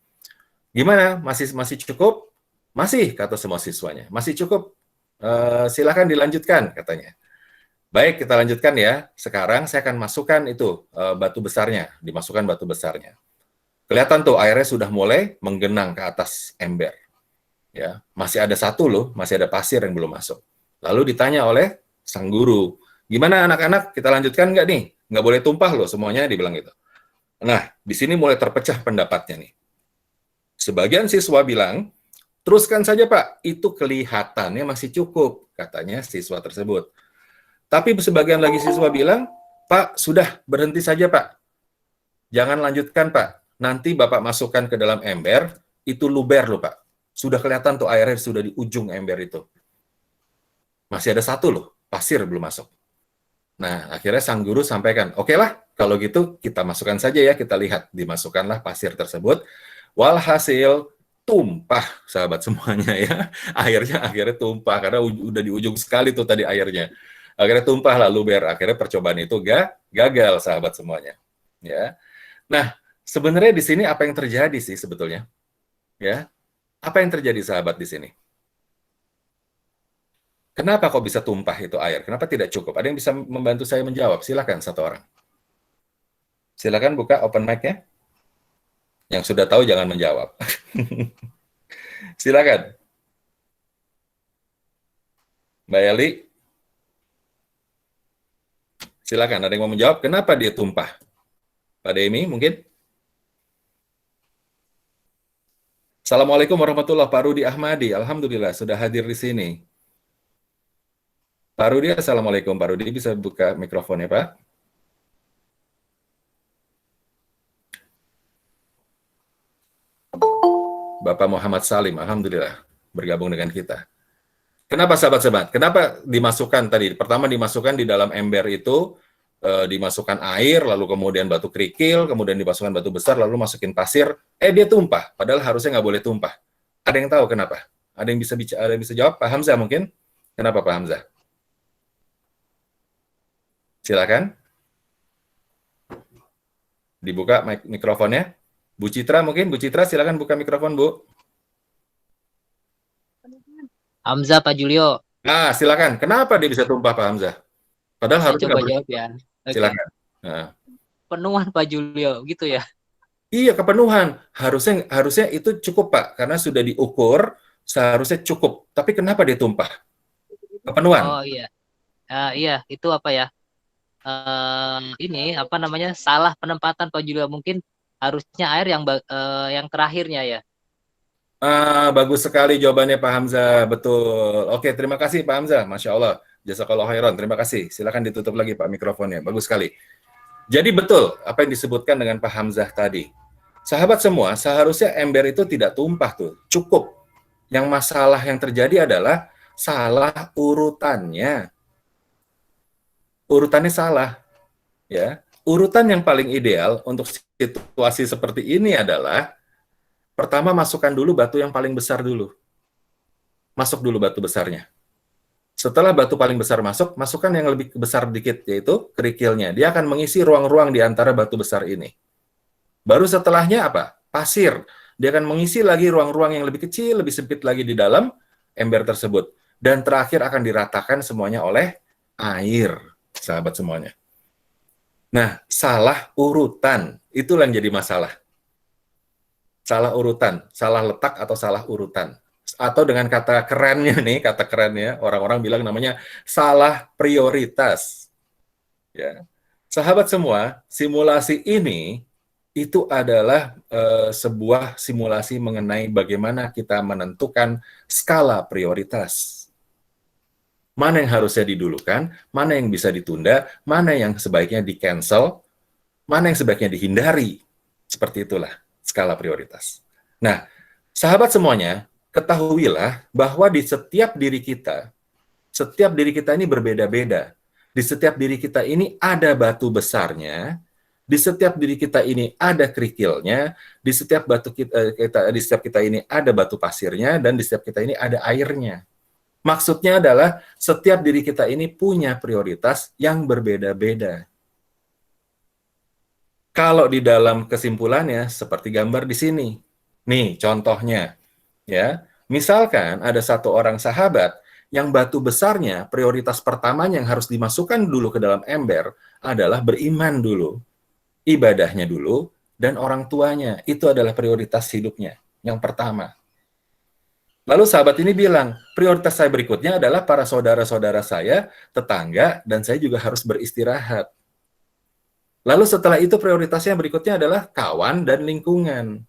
Gimana? Masih cukup? Masih, kata semua siswanya. Masih cukup. Silakan dilanjutkan, katanya. Baik, kita lanjutkan ya. Sekarang saya akan masukkan itu batu besarnya, dimasukkan batu besarnya. Kelihatan tuh airnya sudah mulai menggenang ke atas ember. Ya, masih ada satu loh, masih ada pasir yang belum masuk. Lalu ditanya oleh sang guru, gimana anak-anak, kita lanjutkan nggak nih? Nggak boleh tumpah loh semuanya, dibilang gitu. Nah, di sini mulai terpecah pendapatnya nih. Sebagian siswa bilang, teruskan saja Pak, itu kelihatannya masih cukup, katanya siswa tersebut. Tapi sebagian lagi siswa bilang, Pak, sudah berhenti saja Pak. Jangan lanjutkan Pak, nanti Bapak masukkan ke dalam ember, itu luber loh Pak. Sudah kelihatan tuh airnya sudah di ujung ember itu. Masih ada satu loh, pasir belum masuk. Nah, akhirnya sang guru sampaikan, oke lah, kalau gitu kita masukkan saja ya, kita lihat. Dimasukkanlah pasir tersebut. Walhasil tumpah sahabat semuanya ya. Akhirnya tumpah karena udah di ujung sekali tuh tadi airnya. Akhirnya tumpah lah luber. Akhirnya percobaan itu gagal sahabat semuanya. Ya. Nah, sebenarnya di sini apa yang terjadi sih sebetulnya? Ya. Apa yang terjadi sahabat di sini? Kenapa kok bisa tumpah itu air? Kenapa tidak cukup? Ada yang bisa membantu saya menjawab? Silakan satu orang. Silakan buka open mic-nya. Yang sudah tahu jangan menjawab. Silakan. Mbak Eli, silakan. Ada yang mau menjawab? Kenapa dia tumpah? Pak Demi mungkin? Assalamualaikum warahmatullahi wabarakatuh. Pak Rudi Ahmadi, alhamdulillah sudah hadir di sini. Pak Rudi, assalamualaikum. Pak Rudi bisa buka mikrofonnya, Pak? Bapak Muhammad Salim, alhamdulillah bergabung dengan kita. Kenapa sahabat-sahabat? Kenapa dimasukkan tadi? Pertama dimasukkan di dalam ember itu, dimasukkan air, lalu kemudian batu kerikil, kemudian dimasukkan batu besar, lalu masukin pasir, dia tumpah. Padahal harusnya nggak boleh tumpah. Ada yang tahu kenapa? Ada yang bisa bicara, ada yang bisa jawab? Pak Hamzah mungkin? Kenapa Pak Hamzah? Silakan. Dibuka mikrofonnya. Bu Citra mungkin? Bu Citra silakan buka mikrofon, Bu. Hamzah Pak Julio. Nah, silakan. Kenapa dia bisa tumpah, Pak Hamzah? Padahal Saya harusnya coba nggak jawab ya. Oke. silakan. Nah. Penuhan Pak Julio, gitu ya? Iya, kepenuhan. Harusnya itu cukup, Pak, karena sudah diukur, seharusnya cukup. Tapi kenapa dia tumpah? Kepenuhan. Oh iya. Iya, itu apa ya? Ini apa namanya? Salah penempatan Pak Julio. Mungkin harusnya air yang terakhirnya ya. Bagus sekali jawabannya Pak Hamzah, betul. Oke, terima kasih Pak Hamzah, Masya Allah. Jazakallah khairan, terima kasih. Silakan ditutup lagi Pak mikrofonnya, bagus sekali. Jadi betul apa yang disebutkan dengan Pak Hamzah tadi. Sahabat semua, seharusnya ember itu tidak tumpah tuh, cukup. Yang masalah yang terjadi adalah salah urutannya. Urutannya salah, ya. Urutan yang paling ideal untuk situasi seperti ini adalah pertama masukkan dulu batu yang paling besar dulu. Masuk dulu batu besarnya. Setelah batu paling besar masuk, masukkan yang lebih besar dikit, yaitu kerikilnya. Dia akan mengisi ruang-ruang di antara batu besar ini. Baru setelahnya apa? Pasir. Dia akan mengisi lagi ruang-ruang yang lebih kecil, lebih sempit lagi di dalam ember tersebut. Dan terakhir akan diratakan semuanya oleh air, sahabat semuanya. Nah, salah urutan. Itulah yang jadi masalah. Salah urutan, salah letak atau salah urutan. Atau dengan kata kerennya nih, kata kerennya, orang-orang bilang namanya salah prioritas. Ya. Sahabat semua, simulasi ini itu adalah sebuah simulasi mengenai bagaimana kita menentukan skala prioritas. Mana yang harusnya didulukan, mana yang bisa ditunda, mana yang sebaiknya di-cancel, mana yang sebaiknya dihindari. Seperti itulah skala prioritas. Nah, sahabat semuanya, ketahuilah bahwa di setiap diri kita ini berbeda-beda. Di setiap diri kita ini ada batu besarnya, di setiap diri kita ini ada kerikilnya, di setiap kita ini ada batu pasirnya, dan di setiap kita ini ada airnya. Maksudnya adalah setiap diri kita ini punya prioritas yang berbeda-beda. Kalau di dalam kesimpulannya seperti gambar di sini. Nih contohnya, ya. Misalkan ada satu orang sahabat yang batu besarnya, prioritas pertamanya yang harus dimasukkan dulu ke dalam ember adalah beriman dulu, ibadahnya dulu, dan orang tuanya. Itu adalah prioritas hidupnya yang pertama. Lalu sahabat ini bilang, prioritas saya berikutnya adalah para saudara-saudara saya, tetangga, dan saya juga harus beristirahat. Lalu setelah itu prioritasnya berikutnya adalah kawan dan lingkungan.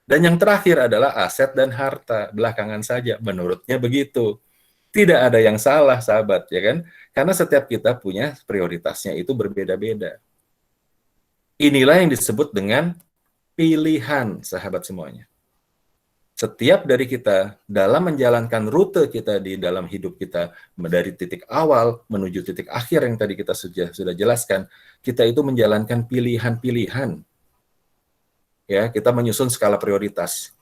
Dan yang terakhir adalah aset dan harta, belakangan saja, menurutnya begitu. Tidak ada yang salah, sahabat, ya kan? Karena setiap kita punya prioritasnya itu berbeda-beda. Inilah yang disebut dengan pilihan, sahabat semuanya. Setiap dari kita dalam menjalankan rute kita di dalam hidup kita dari titik awal menuju titik akhir yang tadi kita sudah jelaskan, kita itu menjalankan pilihan-pilihan. ya, kita menyusun skala prioritas.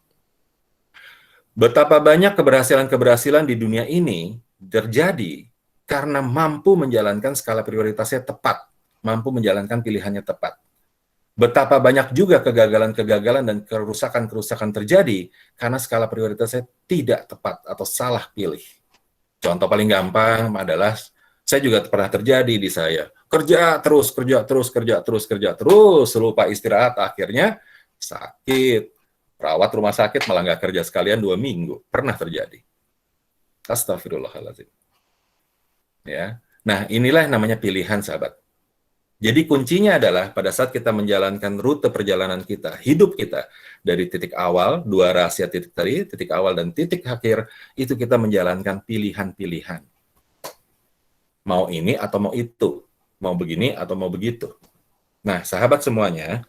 Betapa banyak keberhasilan-keberhasilan di dunia ini terjadi karena mampu menjalankan skala prioritasnya tepat, mampu menjalankan pilihannya tepat. Betapa banyak juga kegagalan-kegagalan dan kerusakan-kerusakan terjadi karena skala prioritasnya tidak tepat atau salah pilih. Contoh paling gampang adalah, saya juga pernah terjadi di saya. Kerja terus, lupa istirahat, akhirnya sakit. Perawat rumah sakit malah nggak kerja sekalian 2 minggu. Pernah terjadi. Astagfirullahaladzim. Ya. Nah, inilah yang namanya pilihan, sahabat. Jadi kuncinya adalah pada saat kita menjalankan rute perjalanan kita, hidup kita, dari titik awal, 2 rahasia titik tadi, titik awal dan titik akhir, itu kita menjalankan pilihan-pilihan. Mau ini atau mau itu, mau begini atau mau begitu. Nah, sahabat semuanya,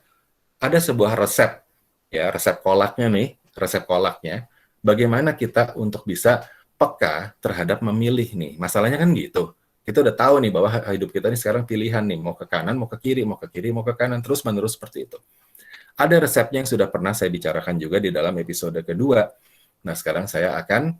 ada sebuah resep, ya, resep kolaknya nih, resep kolaknya, bagaimana kita untuk bisa peka terhadap memilih nih. Masalahnya kan gitu. Kita udah tahu nih bahwa hidup kita ini sekarang pilihan nih, mau ke kanan, mau ke kiri, mau ke kiri, mau ke kanan, terus-menerus seperti itu. Ada resepnya yang sudah pernah saya bicarakan juga di dalam episode kedua. Nah, sekarang saya akan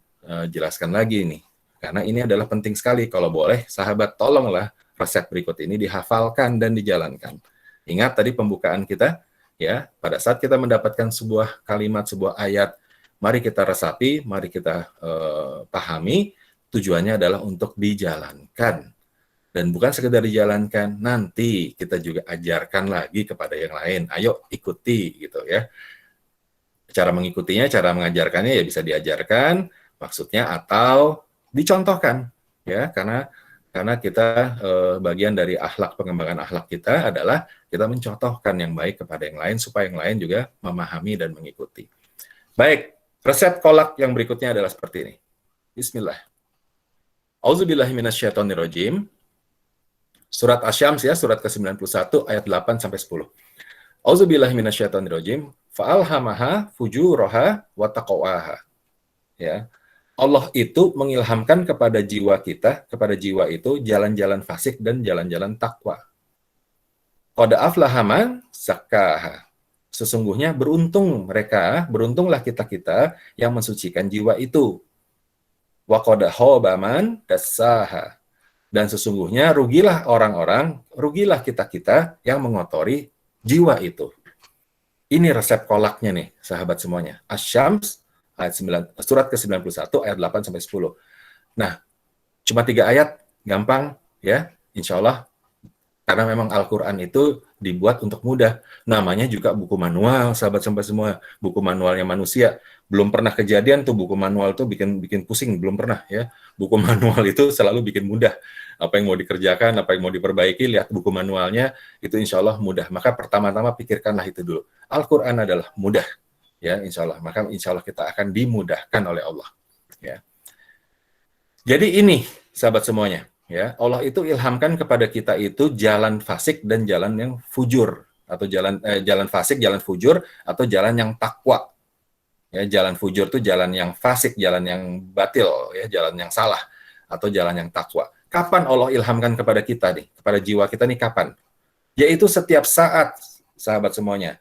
jelaskan lagi nih. Karena ini adalah penting sekali. Kalau boleh, sahabat, tolonglah resep berikut ini dihafalkan dan dijalankan. Ingat tadi pembukaan kita, ya, pada saat kita mendapatkan sebuah kalimat, sebuah ayat, mari kita resapi, mari kita pahami, tujuannya adalah untuk dijalankan. Dan bukan sekedar dijalankan, nanti kita juga ajarkan lagi kepada yang lain. Ayo ikuti gitu ya. Cara mengikutinya, cara mengajarkannya ya bisa diajarkan, maksudnya atau dicontohkan ya, karena kita bagian dari akhlak, pengembangan akhlak kita adalah kita mencontohkan yang baik kepada yang lain supaya yang lain juga memahami dan mengikuti. Baik, resep kolak yang berikutnya adalah seperti ini. Bismillah. Auzubillahiminasyaitonirrajim. Surat Asy-Syams ya, surat ke-91 ayat 8 sampai 10. Auzubillahiminasyaitonirrajim. Fa'alhamaha fujuraha wa taqwaha. Ya. Allah itu mengilhamkan kepada jiwa kita, kepada jiwa itu jalan-jalan fasik dan jalan-jalan takwa. Qad aflaha man zakkaha. Sesungguhnya beruntung beruntunglah kita-kita yang mensucikan jiwa itu. Wa qad khaba man dassaha. Dan sesungguhnya rugilah kita-kita yang mengotori jiwa itu. Ini resep kolaknya nih, sahabat semuanya. Asy-Syams ayat 9, surat ke-91 ayat 8 sampai 10. Nah, cuma 3 ayat, gampang ya, insya Allah. Karena memang Al-Quran itu dibuat untuk mudah. Namanya juga buku manual, sahabat sampai semua. Buku manualnya manusia. Belum pernah kejadian tuh buku manual tuh bikin pusing, belum pernah ya. Buku manual itu selalu bikin mudah. Apa yang mau dikerjakan, apa yang mau diperbaiki, lihat buku manualnya, itu insya Allah mudah. Maka pertama-tama pikirkanlah itu dulu. Al-Quran adalah mudah. Ya, insya Allah. Maka insya Allah kita akan dimudahkan oleh Allah. Ya. Jadi ini, sahabat semuanya. Ya, Allah itu ilhamkan kepada kita itu jalan fasik dan jalan yang fujur, atau jalan fasik, jalan fujur, atau jalan yang takwa. Ya, jalan fujur itu jalan yang fasik, jalan yang batil, ya, jalan yang salah, atau jalan yang takwa. Kapan Allah ilhamkan kepada kita nih, kepada jiwa kita nih kapan? Yaitu setiap saat, sahabat semuanya.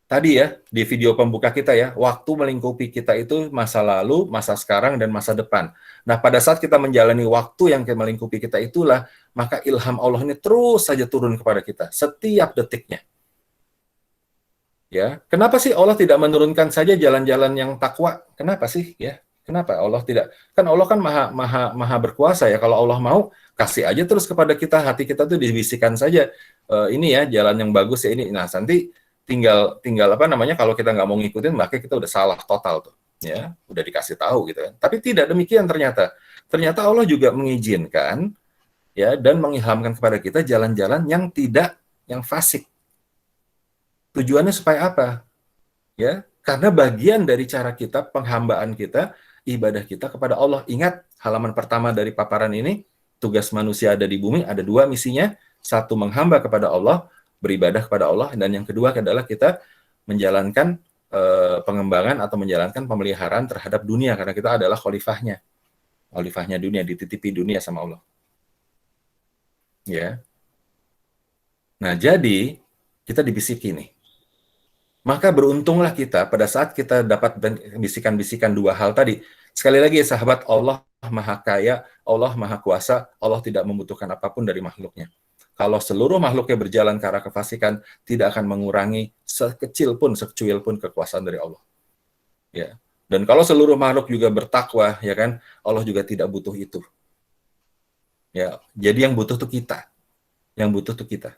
Tadi ya, di video pembuka kita ya, waktu melingkupi kita itu masa lalu, masa sekarang, dan masa depan. Nah, pada saat kita menjalani waktu yang melingkupi kita itulah, maka ilham Allah ini terus saja turun kepada kita, setiap detiknya. Ya, kenapa sih Allah tidak menurunkan saja jalan-jalan yang takwa? Kenapa sih? Ya, kenapa Allah tidak? Kan Allah kan maha berkuasa ya. Kalau Allah mau, kasih aja terus kepada kita, hati kita tuh dibisikkan saja. Ini ya, jalan yang bagus ya ini. Nah, nanti tinggal apa namanya, kalau kita nggak mau ngikutin maka kita udah salah total tuh ya, udah dikasih tahu gitu kan. Tapi tidak demikian, ternyata Allah juga mengizinkan ya dan mengilhamkan kepada kita jalan-jalan yang fasik. Tujuannya supaya apa? Ya, karena bagian dari cara kita, penghambaan kita, ibadah kita kepada Allah. Ingat halaman pertama dari paparan ini, tugas manusia ada di bumi, ada 2 misinya. Satu, menghamba kepada Allah, beribadah kepada Allah, dan yang kedua adalah kita menjalankan pengembangan atau menjalankan pemeliharaan terhadap dunia, karena kita adalah khalifahnya dunia, dititipi dunia sama Allah. Ya. Nah, jadi kita dibisiki nih. Maka beruntunglah kita pada saat kita dapat bisikan-bisikan dua hal tadi. Sekali lagi sahabat, Allah Maha Kaya, Allah Maha Kuasa, Allah tidak membutuhkan apapun dari makhluknya. Kalau seluruh makhluknya berjalan ke arah kefasikan, tidak akan mengurangi sekecil pun, secuil pun kekuasaan dari Allah. Ya. Dan kalau seluruh makhluk juga bertakwa, ya kan, Allah juga tidak butuh itu. Ya, jadi yang butuh tuh kita. Yang butuh tuh kita.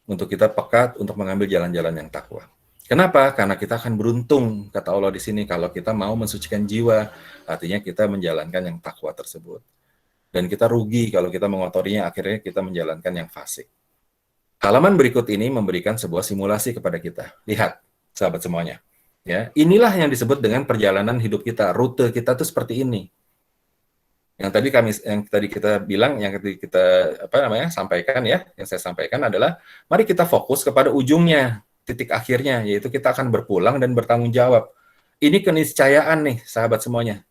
Untuk kita pekat, untuk mengambil jalan-jalan yang takwa. Kenapa? Karena kita akan beruntung, kata Allah di sini, kalau kita mau mensucikan jiwa, artinya kita menjalankan yang takwa tersebut. Dan kita rugi kalau kita mengotorinya, akhirnya kita menjalankan yang fasik. Halaman berikut ini memberikan sebuah simulasi kepada kita. Lihat, sahabat semuanya. Ya, inilah yang disebut dengan perjalanan hidup kita. Rute kita tuh seperti ini. Yang tadi kita bilang, yang tadi kita sampaikan ya, yang saya sampaikan adalah mari kita fokus kepada ujungnya, titik akhirnya, yaitu kita akan berpulang dan bertanggung jawab. Ini keniscayaan nih, sahabat semuanya.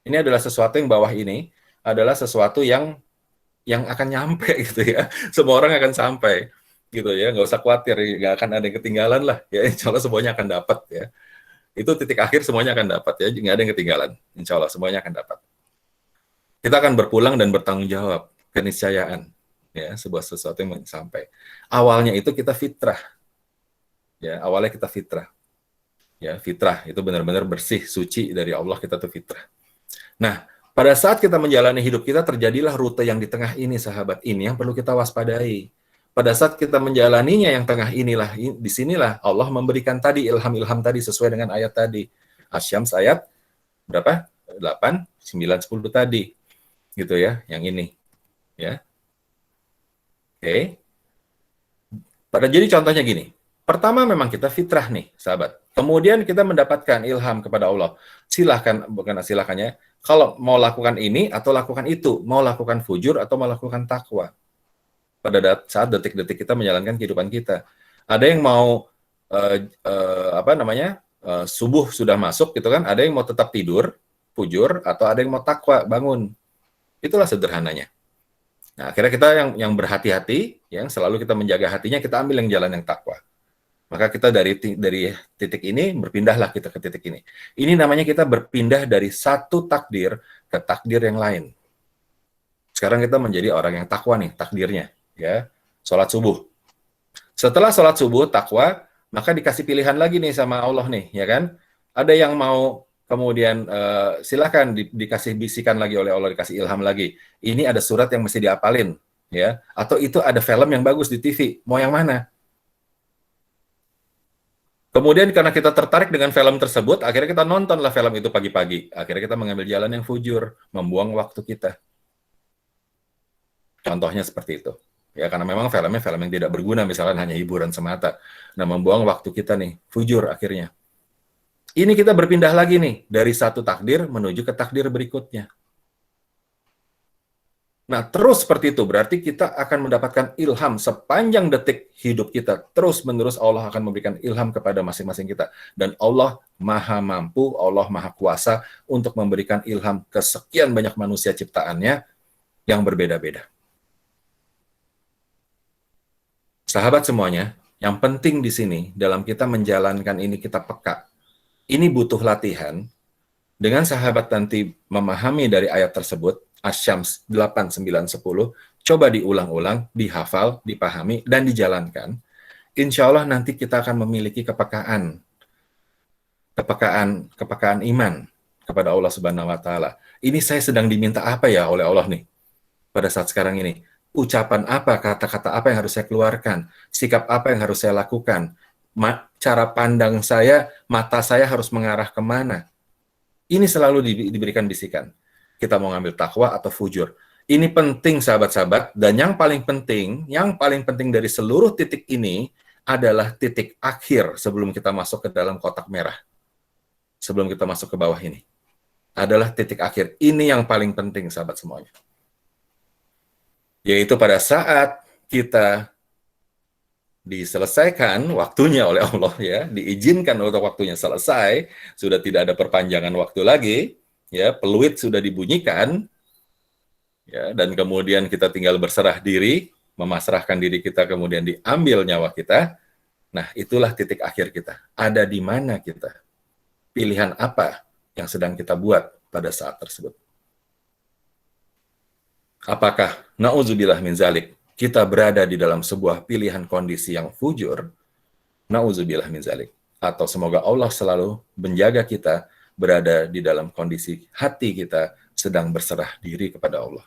Ini adalah sesuatu yang bawah ini adalah sesuatu yang akan nyampe gitu ya. Semua orang akan sampai gitu ya, nggak usah khawatir, nggak akan ada yang ketinggalan lah ya. Insya Allah semuanya akan dapat ya. Itu titik akhir semuanya akan dapat ya, nggak ada yang ketinggalan. Insya Allah semuanya akan dapat. Kita akan berpulang dan bertanggung jawab, keniscayaan ya, sebuah sesuatu yang sampai. Awalnya itu kita fitrah. Ya, awalnya kita fitrah. Ya, fitrah itu benar-benar bersih, suci dari Allah, kita tuh fitrah. Nah, pada saat kita menjalani hidup kita, terjadilah rute yang di tengah ini, sahabat. Ini yang perlu kita waspadai. Pada saat kita menjalaninya yang tengah inilah, disinilah Allah memberikan tadi ilham-ilham tadi sesuai dengan ayat tadi. Asy-Syams ayat berapa? 8, 9, 10 tadi. Gitu ya, yang ini. Ya. Oke. Jadi contohnya gini. Pertama memang kita fitrah nih, sahabat. Kemudian kita mendapatkan ilham kepada Allah. Silahkannya. Kalau mau lakukan ini atau lakukan itu, mau lakukan fujur atau mau lakukan takwa. Pada saat detik-detik kita menjalankan kehidupan kita. Ada yang mau subuh sudah masuk gitu kan, ada yang mau tetap tidur, fujur, atau ada yang mau takwa, bangun. Itulah sederhananya. Nah, akhirnya kita yang berhati-hati, yang selalu kita menjaga hatinya, kita ambil yang jalan yang takwa. Maka kita dari titik ini berpindahlah kita ke titik ini. Ini namanya kita berpindah dari satu takdir ke takdir yang lain. Sekarang kita menjadi orang yang takwa nih, takdirnya, ya. Sholat subuh. Setelah sholat subuh, takwa, maka dikasih pilihan lagi nih sama Allah nih, ya kan? Ada yang mau kemudian silakan dikasih bisikan lagi oleh Allah, dikasih ilham lagi. Ini ada surat yang mesti diapalin, ya. Atau itu ada film yang bagus di TV. Mau yang mana? Kemudian karena kita tertarik dengan film tersebut, akhirnya kita nontonlah film itu pagi-pagi. Akhirnya kita mengambil jalan yang fujur, membuang waktu kita. Contohnya seperti itu. Ya, karena memang filmnya film yang tidak berguna, misalnya hanya hiburan semata. Nah, membuang waktu kita nih, fujur akhirnya. Ini kita berpindah lagi nih, dari satu takdir menuju ke takdir berikutnya. Nah, terus seperti itu, berarti kita akan mendapatkan ilham sepanjang detik hidup kita. Terus-menerus Allah akan memberikan ilham kepada masing-masing kita. Dan Allah Maha Mampu, Allah Maha Kuasa untuk memberikan ilham ke sekian banyak manusia ciptaannya yang berbeda-beda. Sahabat semuanya, yang penting di sini, dalam kita menjalankan ini kita peka. Ini butuh latihan. Dengan sahabat nanti memahami dari ayat tersebut, Asy-Syams 8, 9, 10, coba diulang-ulang, dihafal, dipahami, dan dijalankan. Insya Allah nanti kita akan memiliki kepekaan iman kepada Allah Subhanahu wa Ta'ala. Ini saya sedang diminta apa ya oleh Allah nih pada saat sekarang ini? Ucapan apa, kata-kata apa yang harus saya keluarkan? Sikap apa yang harus saya lakukan? Cara pandang saya, mata saya harus mengarah kemana? Ini selalu diberikan bisikan. Kita mau ngambil takwa atau fujur. Ini penting sahabat-sahabat, dan yang paling penting dari seluruh titik ini adalah titik akhir sebelum kita masuk ke dalam kotak merah. Sebelum kita masuk ke bawah ini. Adalah titik akhir. Ini yang paling penting sahabat semuanya. Yaitu pada saat kita diselesaikan waktunya oleh Allah ya, diizinkan untuk waktunya selesai, sudah tidak ada perpanjangan waktu lagi, ya, peluit sudah dibunyikan, ya, dan kemudian kita tinggal berserah diri, memasrahkan diri kita, kemudian diambil nyawa kita. Nah, itulah titik akhir kita. Ada di mana kita? Pilihan apa yang sedang kita buat pada saat tersebut? Apakah na'udzubillah min zalik, kita berada di dalam sebuah pilihan kondisi yang fujur? Na'udzubillah min zalik. Atau semoga Allah selalu menjaga kita berada di dalam kondisi hati kita sedang berserah diri kepada Allah.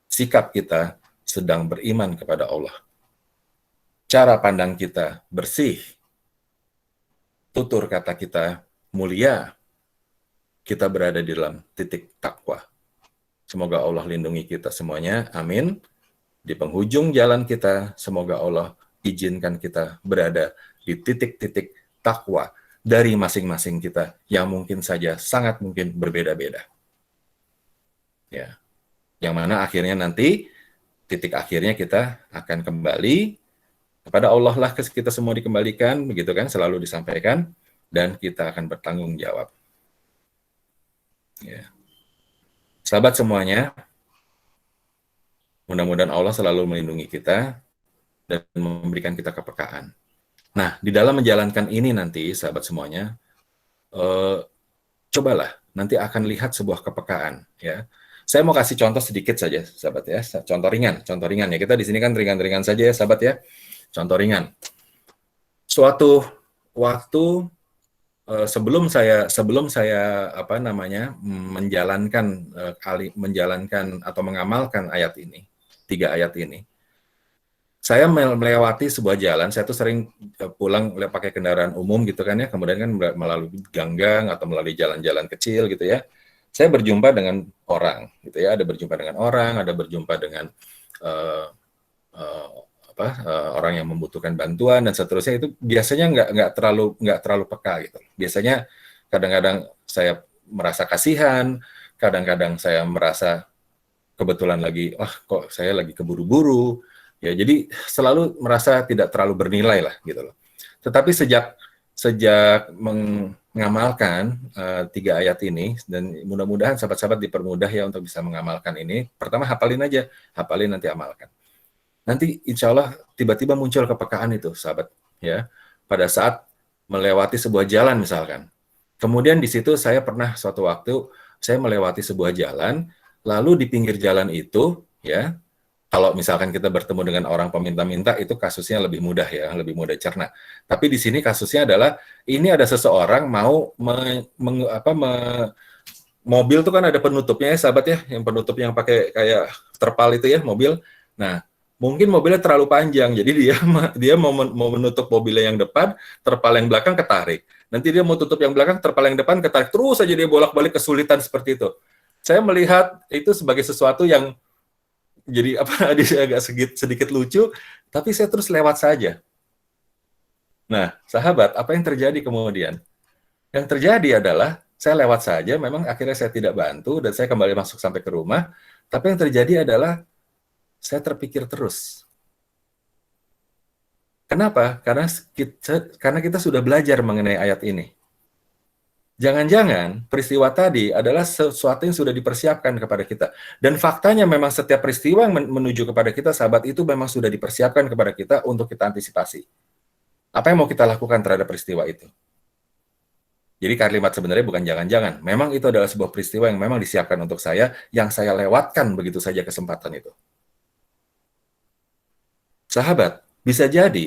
Sikap kita sedang beriman kepada Allah. Cara pandang kita bersih. Tutur kata kita mulia. Kita berada di dalam titik takwa. Semoga Allah lindungi kita semuanya. Amin. Di penghujung jalan kita, semoga Allah izinkan kita berada di titik-titik takwa dari masing-masing kita yang mungkin saja sangat mungkin berbeda-beda. Ya. Yang mana akhirnya nanti titik akhirnya kita akan kembali kepada Allah lah, kita semua dikembalikan, begitu kan, selalu disampaikan, dan kita akan bertanggung jawab. Ya. Sahabat semuanya, mudah-mudahan Allah selalu melindungi kita dan memberikan kita kepekaan. Nah, di dalam menjalankan ini nanti, sahabat semuanya, cobalah nanti akan lihat sebuah kepekaan. Ya, saya mau kasih contoh sedikit saja, sahabat ya. Contoh ringan ya. Kita di sini kan ringan-ringan saja ya, sahabat ya. Contoh ringan. Suatu waktu sebelum saya menjalankan atau mengamalkan ayat ini, 3 ayat ini, saya melewati sebuah jalan. Saya tuh sering pulang pakai kendaraan umum gitu kan ya, kemudian kan melalui gang-gang atau melalui jalan-jalan kecil gitu ya. Saya berjumpa dengan orang gitu ya, ada berjumpa dengan orang yang membutuhkan bantuan dan seterusnya. Itu biasanya nggak terlalu peka gitu. Biasanya kadang-kadang saya merasa kasihan, kadang-kadang saya merasa kebetulan lagi, kok saya lagi keburu-buru, ya jadi selalu merasa tidak terlalu bernilai lah gitu loh. Tetapi sejak mengamalkan 3 ayat ini, dan mudah-mudahan sahabat-sahabat dipermudah ya untuk bisa mengamalkan ini. Pertama hafalin aja, nanti amalkan. Nanti insya Allah tiba-tiba muncul kepekaan itu, sahabat. Ya, pada saat melewati sebuah jalan misalkan. Kemudian di situ saya pernah suatu waktu saya melewati sebuah jalan, lalu di pinggir jalan itu, ya, kalau misalkan kita bertemu dengan orang peminta-minta itu kasusnya lebih mudah ya, lebih mudah cerna. Tapi di sini kasusnya adalah ini ada seseorang mau mobil tuh kan ada penutupnya ya, sahabat ya, yang penutup yang pakai kayak terpal itu ya, mobil. Nah, mungkin mobilnya terlalu panjang, jadi dia mau menutup mobilnya yang depan, terpal yang belakang ketarik. Nanti dia mau tutup yang belakang, terpal yang depan ketarik. Terus saja dia bolak-balik kesulitan seperti itu. Saya melihat itu sebagai sesuatu yang jadi agak sedikit lucu, tapi saya terus lewat saja. Nah, sahabat, apa yang terjadi kemudian? Yang terjadi adalah saya lewat saja, memang akhirnya saya tidak bantu dan saya kembali masuk sampai ke rumah. Tapi yang terjadi adalah saya terpikir terus. Kenapa? Karena kita sudah belajar mengenai ayat ini. Jangan-jangan peristiwa tadi adalah sesuatu yang sudah dipersiapkan kepada kita. Dan faktanya memang setiap peristiwa yang menuju kepada kita, sahabat, itu memang sudah dipersiapkan kepada kita untuk kita antisipasi. Apa yang mau kita lakukan terhadap peristiwa itu? Jadi kalimat sebenarnya bukan jangan-jangan. Memang itu adalah sebuah peristiwa yang memang disiapkan untuk saya, yang saya lewatkan begitu saja kesempatan itu. Sahabat,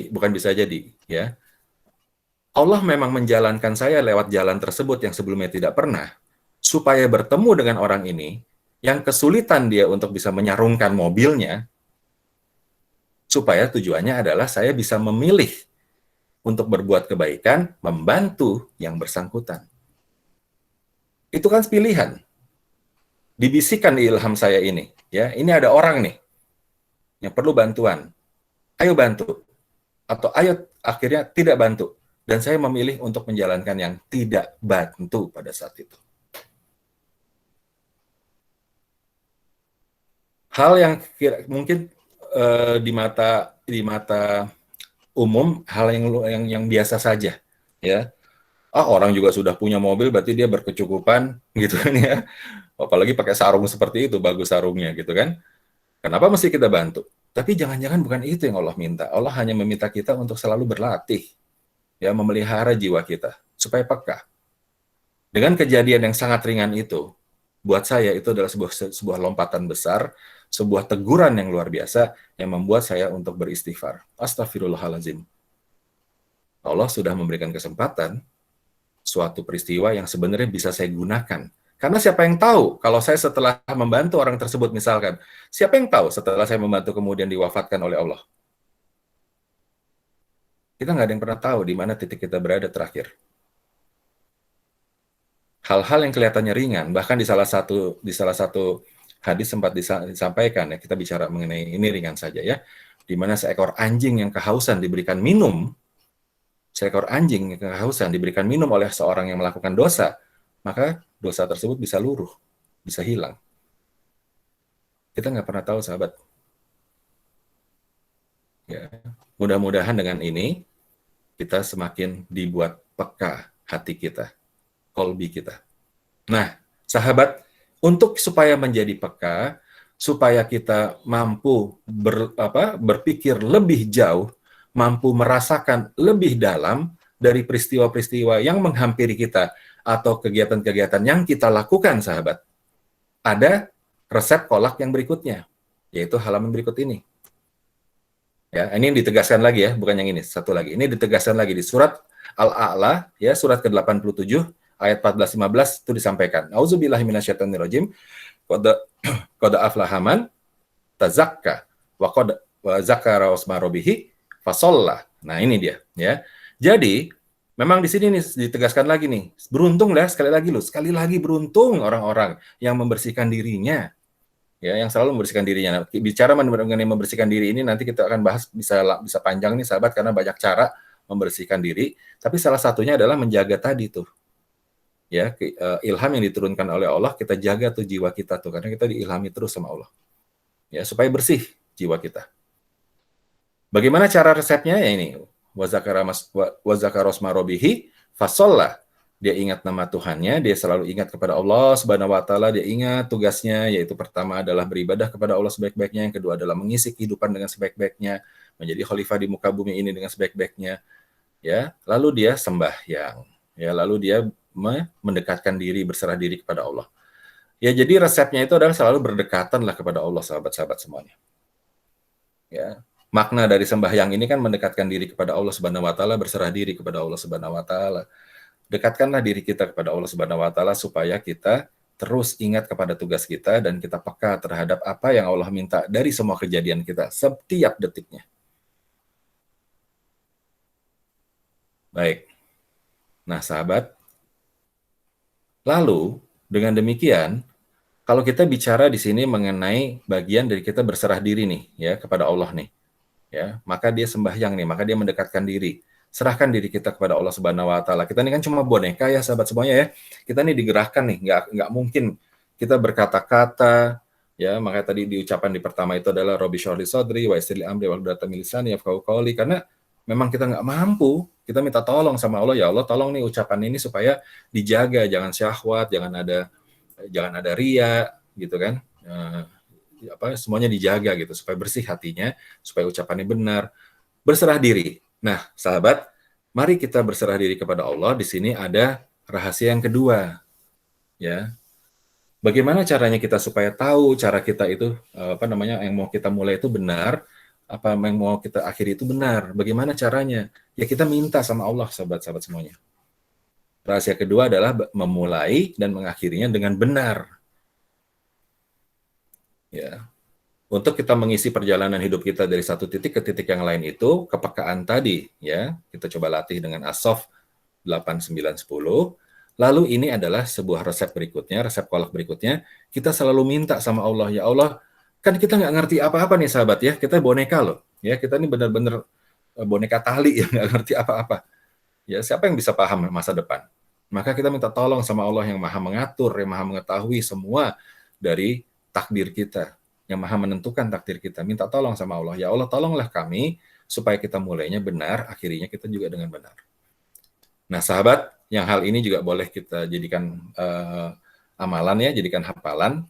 bukan bisa jadi, ya. Allah memang menjalankan saya lewat jalan tersebut yang sebelumnya tidak pernah, supaya bertemu dengan orang ini, yang kesulitan dia untuk bisa menyarungkan mobilnya, supaya tujuannya adalah saya bisa memilih untuk berbuat kebaikan, membantu yang bersangkutan. Itu kan pilihan. Dibisikkan di ilham saya ini, ya, ini ada orang nih yang perlu bantuan. Ayo bantu, atau ayo akhirnya tidak bantu. Dan saya memilih untuk menjalankan yang tidak bantu pada saat itu. Hal yang mungkin di mata umum, hal yang biasa saja, ya. Orang juga sudah punya mobil, berarti dia berkecukupan, gitu kan ya. Apalagi pakai sarung seperti itu, bagus sarungnya, gitu kan. Kenapa mesti kita bantu? Tapi jangan-jangan bukan itu yang Allah minta. Allah hanya meminta kita untuk selalu berlatih. ya, memelihara jiwa kita supaya peka. Dengan kejadian yang sangat ringan itu, buat saya itu adalah sebuah lompatan besar, sebuah teguran yang luar biasa yang membuat saya untuk beristighfar. Astaghfirullahaladzim. Allah sudah memberikan kesempatan suatu peristiwa yang sebenarnya bisa saya gunakan. Karena siapa yang tahu kalau saya setelah membantu orang tersebut misalkan, siapa yang tahu setelah saya membantu kemudian diwafatkan oleh Allah? Kita nggak ada yang pernah tahu di mana titik kita berada terakhir. Hal-hal yang kelihatannya ringan, bahkan di salah satu hadis sempat disampaikan, ya, kita bicara mengenai ini ringan saja ya, di mana seekor anjing yang kehausan diberikan minum, oleh seorang yang melakukan dosa, maka dosa tersebut bisa luruh, bisa hilang. Kita nggak pernah tahu, sahabat. Ya, mudah-mudahan dengan ini kita semakin dibuat peka hati kita, kolbi kita. Nah, sahabat, untuk supaya menjadi peka, supaya kita mampu berpikir lebih jauh, mampu merasakan lebih dalam dari peristiwa-peristiwa yang menghampiri kita atau kegiatan-kegiatan yang kita lakukan, sahabat. Ada resep kolak yang berikutnya, yaitu halaman berikut ini. Ya, ini ditegaskan lagi ya, bukan yang ini, satu lagi. Ini ditegaskan lagi di surat Al-A'la, ya, surat ke-87, ayat 14-15 itu disampaikan. Auzubillahi minasyaitonirrajim. Qad aflaha man tazakka wa zakara wasma rabbih fasalla. Nah, ini dia, ya. Jadi, memang di sini nih ditegaskan lagi nih, beruntung lah sekali lagi beruntung orang-orang yang membersihkan dirinya. Ya, yang selalu membersihkan dirinya. Nah, bicara mengenai membersihkan diri ini nanti kita akan bahas bisa panjang nih, sahabat, karena banyak cara membersihkan diri, tapi salah satunya adalah menjaga tadi tuh. Ya, ilham yang diturunkan oleh Allah, kita jaga tuh jiwa kita tuh, karena kita diilhami terus sama Allah. Ya, supaya bersih jiwa kita. Bagaimana cara resepnya? Ya ini, wa zakara rasma rabbih fasalla. Dia ingat nama Tuhannya, dia selalu ingat kepada Allah Subhanahu wa taala, dia ingat tugasnya, yaitu pertama adalah beribadah kepada Allah sebaik-baiknya, yang kedua adalah mengisi kehidupan dengan sebaik-baiknya, menjadi khalifah di muka bumi ini dengan sebaik-baiknya. Ya, lalu dia sembahyang. Ya, lalu dia mendekatkan diri, berserah diri kepada Allah. Ya, jadi resepnya itu adalah selalu berdekatanlah kepada Allah, sahabat-sahabat semuanya. Ya, makna dari sembahyang ini kan mendekatkan diri kepada Allah Subhanahu wa taala, berserah diri kepada Allah Subhanahu wa taala. Dekatkanlah diri kita kepada Allah Subhanahu wa taala supaya kita terus ingat kepada tugas kita dan kita peka terhadap apa yang Allah minta dari semua kejadian kita setiap detiknya. Baik. Nah, sahabat, lalu dengan demikian, kalau kita bicara di sini mengenai bagian dari kita berserah diri nih, ya, kepada Allah nih, ya, maka dia sembahyang nih, maka dia mendekatkan diri. Serahkan diri kita kepada Allah Subhanahu wa taala. Kita ini kan cuma boneka ya, sahabat semuanya ya. Kita ini digerakkan nih, nggak mungkin kita berkata-kata, ya, makanya tadi di ucapan di pertama itu adalah Robbi shrah li sadri wa yassir li amri wahlul 'uqdatam min lisani yafqahu qawli, karena memang kita nggak mampu. Kita minta tolong sama Allah, ya Allah tolong nih ucapan ini supaya dijaga, jangan syahwat, jangan ada riya, gitu kan. Semuanya dijaga gitu supaya bersih hatinya, supaya ucapannya benar. Berserah diri. Nah, sahabat, mari kita berserah diri kepada Allah. Di sini ada rahasia yang kedua. Ya. Bagaimana caranya kita supaya tahu cara kita itu yang mau kita mulai itu benar, apa yang mau kita akhiri itu benar? Bagaimana caranya? Ya kita minta sama Allah, sahabat-sahabat semuanya. Rahasia kedua adalah memulai dan mengakhirinya dengan benar. Ya. Untuk kita mengisi perjalanan hidup kita dari satu titik ke titik yang lain itu, kepekaan tadi, ya, kita coba latih dengan As-Saff 8, 9, 10. Lalu ini adalah sebuah resep berikutnya, resep kolak berikutnya, kita selalu minta sama Allah, ya Allah, kan kita nggak ngerti apa-apa nih sahabat ya, kita boneka loh, ya, kita ini benar-benar boneka tali yang nggak ngerti apa-apa. Ya, siapa yang bisa paham masa depan? Maka kita minta tolong sama Allah yang maha mengatur, yang maha mengetahui semua dari takdir kita, yang maha menentukan takdir kita. Minta tolong sama Allah. Ya Allah, tolonglah kami supaya kita mulainya benar, akhirnya kita juga dengan benar. Nah, sahabat, yang hal ini juga boleh kita jadikan amalan ya, jadikan hafalan.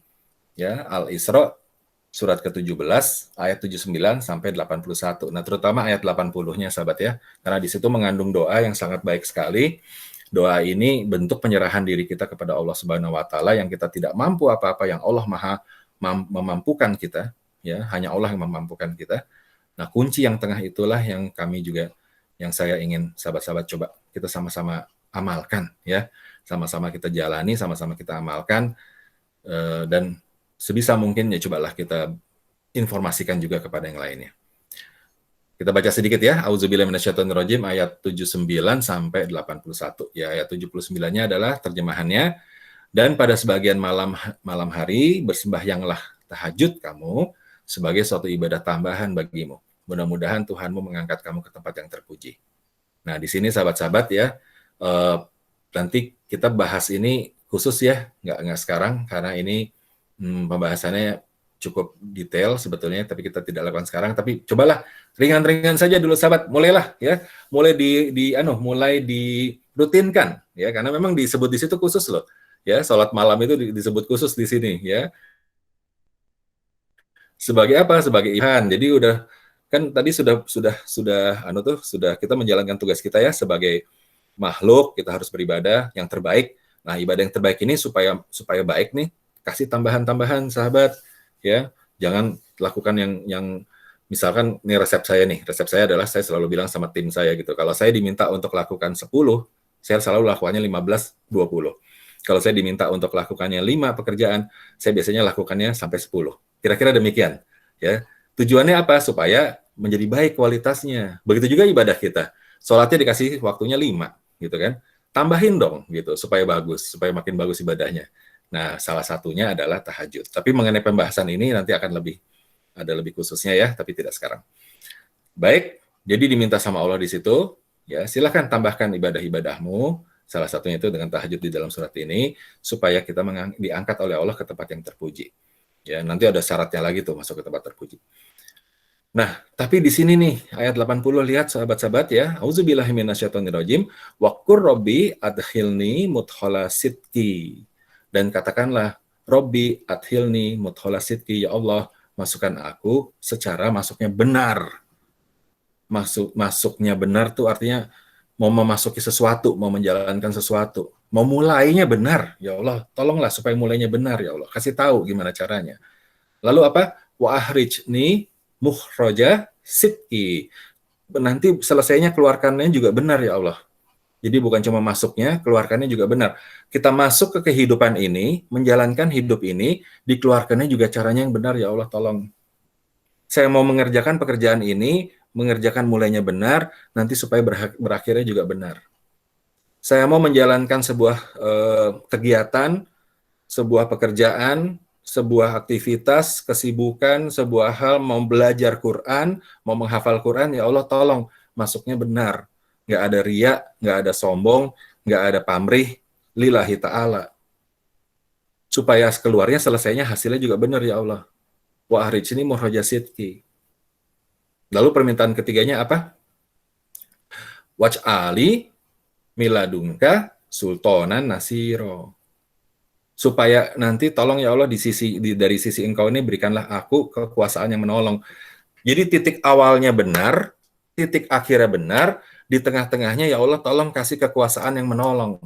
Ya, Al-Isra surat ke-17 ayat 79 sampai 81. Nah, terutama ayat 80-nya sahabat ya. Karena di situ mengandung doa yang sangat baik sekali. Doa ini bentuk penyerahan diri kita kepada Allah Subhanahu wa taala yang kita tidak mampu apa-apa, yang Allah Maha memampukan kita, ya, hanya Allah yang memampukan kita. Nah, kunci yang tengah itulah yang kami juga, yang saya ingin sahabat-sahabat coba kita sama-sama amalkan ya. Sama-sama kita jalani, sama-sama kita amalkan, dan sebisa mungkin ya cobalah kita informasikan juga kepada yang lainnya. Kita baca sedikit ya, Auzubillahi minasyaitonirrajim ayat 79 sampai 81. Ya, ayat 79-nya adalah terjemahannya. Dan pada sebagian malam hari bersembahyanglah tahajud kamu sebagai suatu ibadah tambahan bagimu. Mudah-mudahan Tuhanmu mengangkat kamu ke tempat yang terpuji. Nah, di sini sahabat-sahabat ya, nanti kita bahas ini khusus ya, nggak sekarang karena ini pembahasannya cukup detail sebetulnya, tapi kita tidak lakukan sekarang. Tapi cobalah ringan-ringan saja dulu sahabat, mulailah ya, mulai dirutinkan ya, karena memang disebut di situ khusus loh ya, sholat malam itu disebut khusus di sini ya. Sebagai apa? Sebagai ibadah. Jadi udah kan tadi sudah kita menjalankan tugas kita ya sebagai makhluk, kita harus beribadah yang terbaik. Nah, ibadah yang terbaik ini supaya baik nih, kasih tambahan-tambahan sahabat ya. Jangan lakukan yang misalkan ini resep saya nih. Resep saya adalah saya selalu bilang sama tim saya gitu. Kalau saya diminta untuk lakukan 10, saya selalu lakukannya 15, 20. Kalau saya diminta untuk lakukannya 5 pekerjaan, saya biasanya lakukannya sampai 10. Kira-kira demikian ya. Tujuannya apa? Supaya menjadi baik kualitasnya. Begitu juga ibadah kita. Sholatnya dikasih waktunya 5 gitu kan. Tambahin dong gitu supaya bagus, supaya makin bagus ibadahnya. Nah, salah satunya adalah tahajud. Tapi mengenai pembahasan ini nanti akan ada lebih khususnya ya, tapi tidak sekarang. Baik, jadi diminta sama Allah di situ, ya silakan tambahkan ibadah-ibadahmu. Salah satunya itu dengan tahajud di dalam surat ini, supaya kita diangkat oleh Allah ke tempat yang terpuji. Ya, nanti ada syaratnya lagi tuh masuk ke tempat terpuji. Nah, tapi di sini nih, ayat 80, lihat sahabat-sahabat ya. Auzubillahi minasyaitonirrajim. Wa qur rabbi adkhilni mudkhala sidqi. Dan katakanlah, Rabbi adkhilni mudkhala sidqi, ya Allah, masukkan aku secara masuknya benar. Masuknya benar tuh artinya mau memasuki sesuatu, mau menjalankan sesuatu. Mau mulainya benar, ya Allah, tolonglah supaya mulainya benar, ya Allah. Kasih tahu gimana caranya. Lalu apa? Wa ahrijni mukhraja sidqi. Nanti selesainya keluarkannya juga benar ya Allah. Jadi bukan cuma masuknya, keluarkannya juga benar. Kita masuk ke kehidupan ini, menjalankan hidup ini, dikeluarkannya juga caranya yang benar ya Allah, tolong. Saya mau mengerjakan pekerjaan ini, mengerjakan mulainya benar, nanti supaya berakhirnya juga benar. Saya mau menjalankan sebuah kegiatan, sebuah pekerjaan, sebuah aktivitas, kesibukan, sebuah hal, mau belajar Quran, mau menghafal Quran, ya Allah tolong masuknya benar. Nggak ada riya, nggak ada sombong, nggak ada pamrih, lillahi ta'ala. Supaya keluarnya selesainya hasilnya juga benar ya Allah. Wa ahrijni mukhraja sidqi. Lalu permintaan ketiganya apa? Waj'ali miladunka sultanan nasiro. Supaya nanti tolong ya Allah dari sisi Engkau ini berikanlah aku kekuasaan yang menolong. Jadi titik awalnya benar, titik akhirnya benar, di tengah-tengahnya ya Allah tolong kasih kekuasaan yang menolong.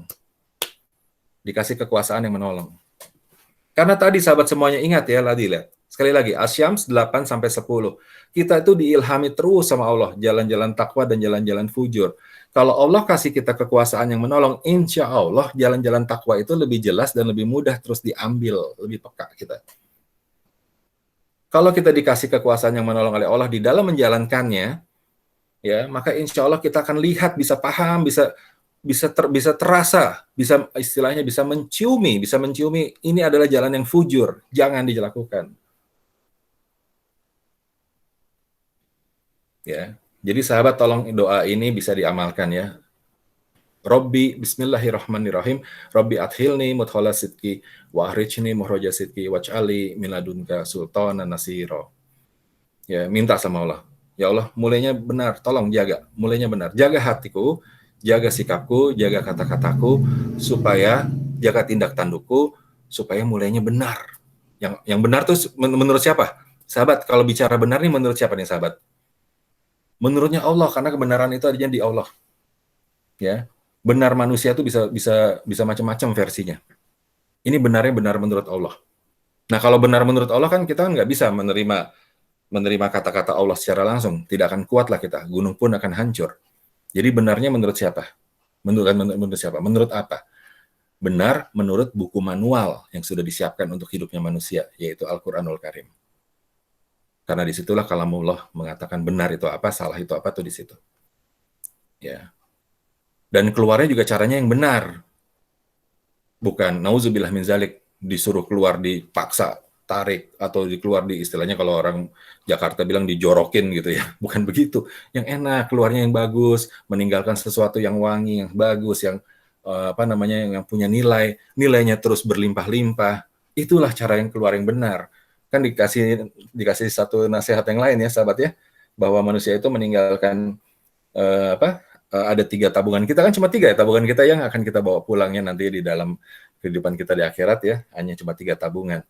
Dikasih kekuasaan yang menolong. Karena tadi sahabat semuanya ingat ya, lihat. Sekali lagi, Asyams 8-10. Kita itu diilhami terus sama Allah, jalan-jalan takwa dan jalan-jalan fujur. Kalau Allah kasih kita kekuasaan yang menolong, insya Allah jalan-jalan takwa itu lebih jelas dan lebih mudah terus diambil, lebih peka kita. Kalau kita dikasih kekuasaan yang menolong oleh Allah di dalam menjalankannya, ya maka insya Allah kita akan lihat, bisa paham, bisa terasa, bisa istilahnya bisa menciumi ini adalah jalan yang fujur, jangan dilakukan. Ya. Jadi sahabat tolong doa ini bisa diamalkan ya. Rabbi bismillahirrahmanirrahim. Rabbi adkhilni mudkhala sidqi wa ahrijni mukhraja sidqi waj'alni min ladunka sultanan nasira. Ya, minta sama Allah. Ya Allah, mulainya benar, tolong jaga, mulainya benar. Jaga hatiku, jaga sikapku, jaga kata-kataku supaya jaga tindak tandukku supaya mulainya benar. Yang benar tuh menurut siapa? Sahabat, kalau bicara benar nih menurut siapa nih sahabat? Menurutnya Allah, karena kebenaran itu adanya di Allah. Ya, benar manusia itu bisa macam-macam versinya. Ini benarnya benar menurut Allah. Nah, kalau benar menurut Allah kan kita kan nggak bisa menerima kata-kata Allah secara langsung. Tidak akan kuat lah kita. Gunung pun akan hancur. Jadi benarnya menurut siapa? Menurut siapa? Menurut apa? Benar menurut buku manual yang sudah disiapkan untuk hidupnya manusia, yaitu Al-Quranul Karim. Karena disitulah kalamullah mengatakan benar itu apa, salah itu apa, tuh di situ. Ya. Dan keluarnya juga caranya yang benar. Bukan, nauzubillah min zalik, disuruh keluar dipaksa, tarik, atau keluar di istilahnya kalau orang Jakarta bilang dijorokin gitu ya. Bukan begitu. Yang enak, keluarnya yang bagus, meninggalkan sesuatu yang wangi, yang bagus, yang yang punya nilainya terus berlimpah-limpah. Itulah cara yang keluar yang benar. Kan dikasih satu nasihat yang lain ya sahabat ya, bahwa manusia itu meninggalkan ada 3 tabungan kita, kan cuma 3 ya tabungan kita yang akan kita bawa pulangnya nanti di dalam kehidupan kita di akhirat ya, hanya cuma 3 tabungan,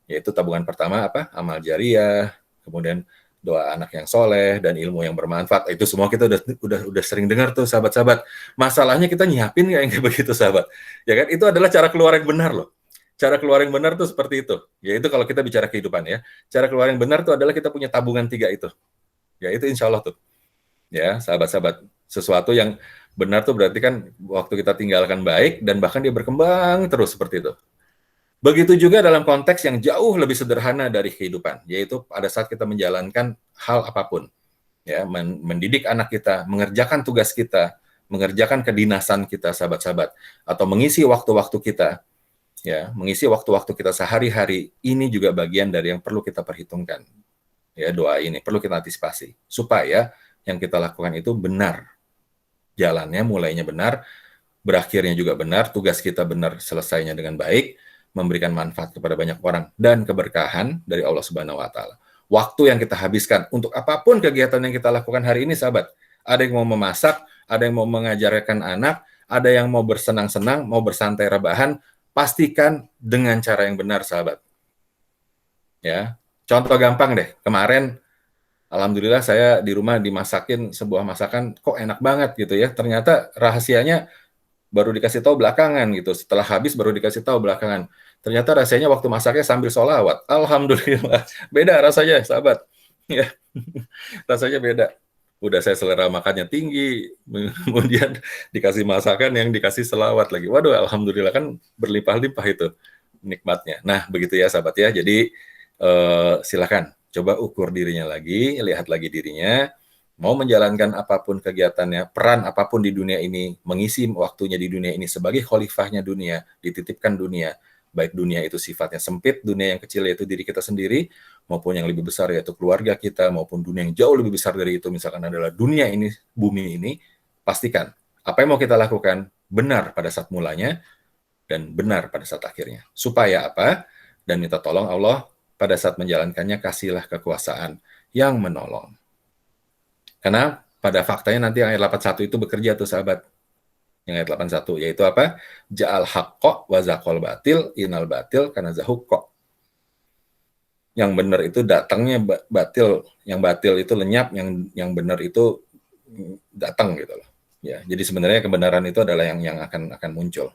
yaitu tabungan pertama apa, amal jariah, kemudian doa anak yang soleh dan ilmu yang bermanfaat. Itu semua kita udah sering dengar tuh sahabat-sahabat. Masalahnya kita nyiapin nggak yang kayak begitu sahabat, ya kan? Itu adalah cara keluar yang benar loh. Cara keluar yang benar tuh seperti itu. Yaitu kalau kita bicara kehidupan ya. Cara keluar yang benar tuh adalah kita punya tabungan 3 itu. Ya itu insya Allah tuh. Ya sahabat-sahabat. Sesuatu yang benar tuh berarti kan waktu kita tinggalkan baik dan bahkan dia berkembang terus seperti itu. Begitu juga dalam konteks yang jauh lebih sederhana dari kehidupan. Yaitu pada saat kita menjalankan hal apapun. Ya, mendidik anak kita, mengerjakan tugas kita, mengerjakan kedinasan kita sahabat-sahabat. Atau mengisi waktu-waktu kita. Ya, mengisi waktu-waktu kita sehari-hari, ini juga bagian dari yang perlu kita perhitungkan. Ya, doa ini perlu kita antisipasi supaya yang kita lakukan itu benar. Jalannya mulainya benar, berakhirnya juga benar, tugas kita benar selesainya dengan baik, memberikan manfaat kepada banyak orang dan keberkahan dari Allah Subhanahu wa taala. Waktu yang kita habiskan untuk apapun kegiatan yang kita lakukan hari ini sahabat. Ada yang mau memasak, ada yang mau mengajarkan anak, ada yang mau bersenang-senang, mau bersantai rebahan, pastikan dengan cara yang benar, sahabat. Ya, contoh gampang deh. Kemarin, alhamdulillah saya di rumah dimasakin sebuah masakan, kok enak banget gitu ya. Ternyata rahasianya baru dikasih tahu belakangan gitu. Setelah habis baru dikasih tahu belakangan. Ternyata rasanya waktu masaknya sambil sholawat. Alhamdulillah, beda rasanya, sahabat. Ya, rasanya beda. Udah saya selera makannya tinggi, kemudian dikasih masakan yang dikasih selawat lagi. Waduh, alhamdulillah kan berlimpah-limpah itu nikmatnya. Nah, begitu ya sahabat ya. Jadi silakan coba ukur dirinya lagi, lihat lagi dirinya, mau menjalankan apapun kegiatannya, peran apapun di dunia ini, mengisi waktunya di dunia ini sebagai khalifahnya dunia, dititipkan dunia. Baik dunia itu sifatnya sempit, dunia yang kecil yaitu diri kita sendiri, maupun yang lebih besar yaitu keluarga kita, maupun dunia yang jauh lebih besar dari itu, misalkan adalah dunia ini, bumi ini, pastikan apa yang mau kita lakukan benar pada saat mulanya dan benar pada saat akhirnya. Supaya apa? Dan minta tolong Allah pada saat menjalankannya, kasihlah kekuasaan yang menolong. Karena pada faktanya nanti ayat 81 itu bekerja tuh sahabat. Yang ayat 81 yaitu apa? Ja'al haqqo wa zaqal batil inal batil kana zahuqqo. Yang benar itu datangnya batil, yang batil itu lenyap, yang benar itu datang gitu loh. Ya, jadi sebenarnya kebenaran itu adalah yang akan muncul.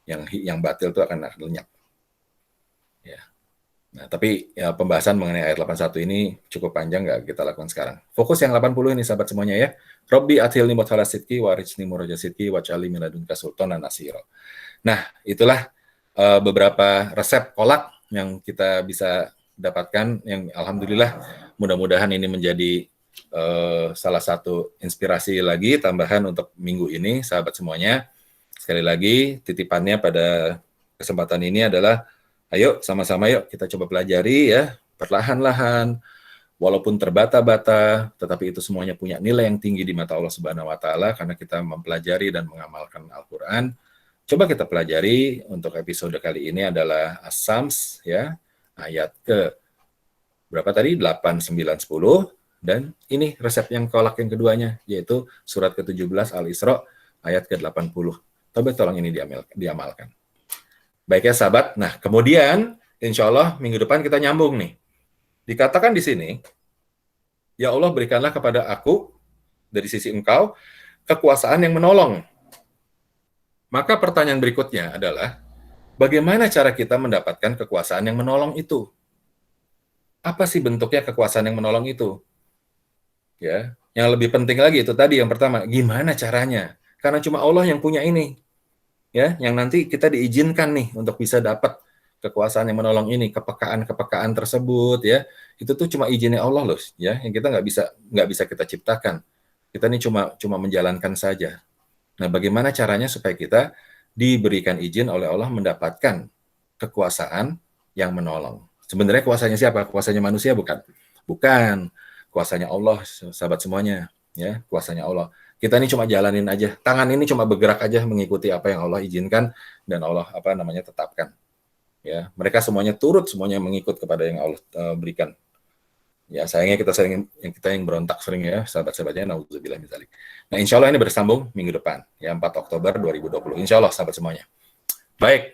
Yang batil itu akan lenyap. Ya. Nah, tapi ya, pembahasan mengenai ayat 81 ini cukup panjang, nggak kita lakukan sekarang. Fokus yang 80 ini sahabat semuanya ya. Robbi athilni muthala sidqi wa rijni muraja sidqi wa ja'alni min ladunka sultanan nasira. Nah, itulah beberapa resep kolak yang kita bisa dapatkan, yang alhamdulillah mudah-mudahan ini menjadi salah satu inspirasi lagi tambahan untuk minggu ini sahabat semuanya. Sekali lagi titipannya pada kesempatan ini adalah ayo sama-sama yuk kita coba pelajari ya, perlahan-lahan, walaupun terbata-bata, tetapi itu semuanya punya nilai yang tinggi di mata Allah Subhanahu wa taala karena kita mempelajari dan mengamalkan Al-Qur'an. Coba kita pelajari. Untuk episode kali ini adalah As-Sams ya, ayat ke berapa tadi? 8, 9, 10, dan ini resep yang kolak yang keduanya yaitu surat ke-17 Al-Isra ayat ke-80. Coba tolong ini diamalkan. Baik ya sahabat. Nah, kemudian insya Allah minggu depan kita nyambung nih. Dikatakan di sini, ya Allah berikanlah kepada aku dari sisi engkau kekuasaan yang menolong. Maka pertanyaan berikutnya adalah, bagaimana cara kita mendapatkan kekuasaan yang menolong itu? Apa sih bentuknya kekuasaan yang menolong itu? Ya, yang lebih penting lagi itu tadi yang pertama, gimana caranya? Karena cuma Allah yang punya ini, ya, yang nanti kita diizinkan nih untuk bisa dapat kekuasaan yang menolong ini, kepekaan-kepekaan tersebut, ya, itu tuh cuma izinnya Allah loh, ya, yang kita nggak bisa kita ciptakan. Kita ini cuma menjalankan saja. Nah, bagaimana caranya supaya kita diberikan izin oleh Allah mendapatkan kekuasaan yang menolong? Sebenarnya kuasanya siapa? Kuasanya manusia bukan? Bukan. Kuasanya Allah, sahabat semuanya, ya, kuasanya Allah. Kita ini cuma jalanin aja. Tangan ini cuma bergerak aja mengikuti apa yang Allah izinkan dan Allah tetapkan. Ya, mereka semuanya turut, semuanya mengikut kepada yang Allah berikan. Ya, sayangnya kita yang berontak sering ya, sahabat-sahabatnya, nauzubillah min dzalik. Nah, insya Allah ini bersambung minggu depan, ya 4 Oktober 2020. Insya Allah, sahabat semuanya. Baik,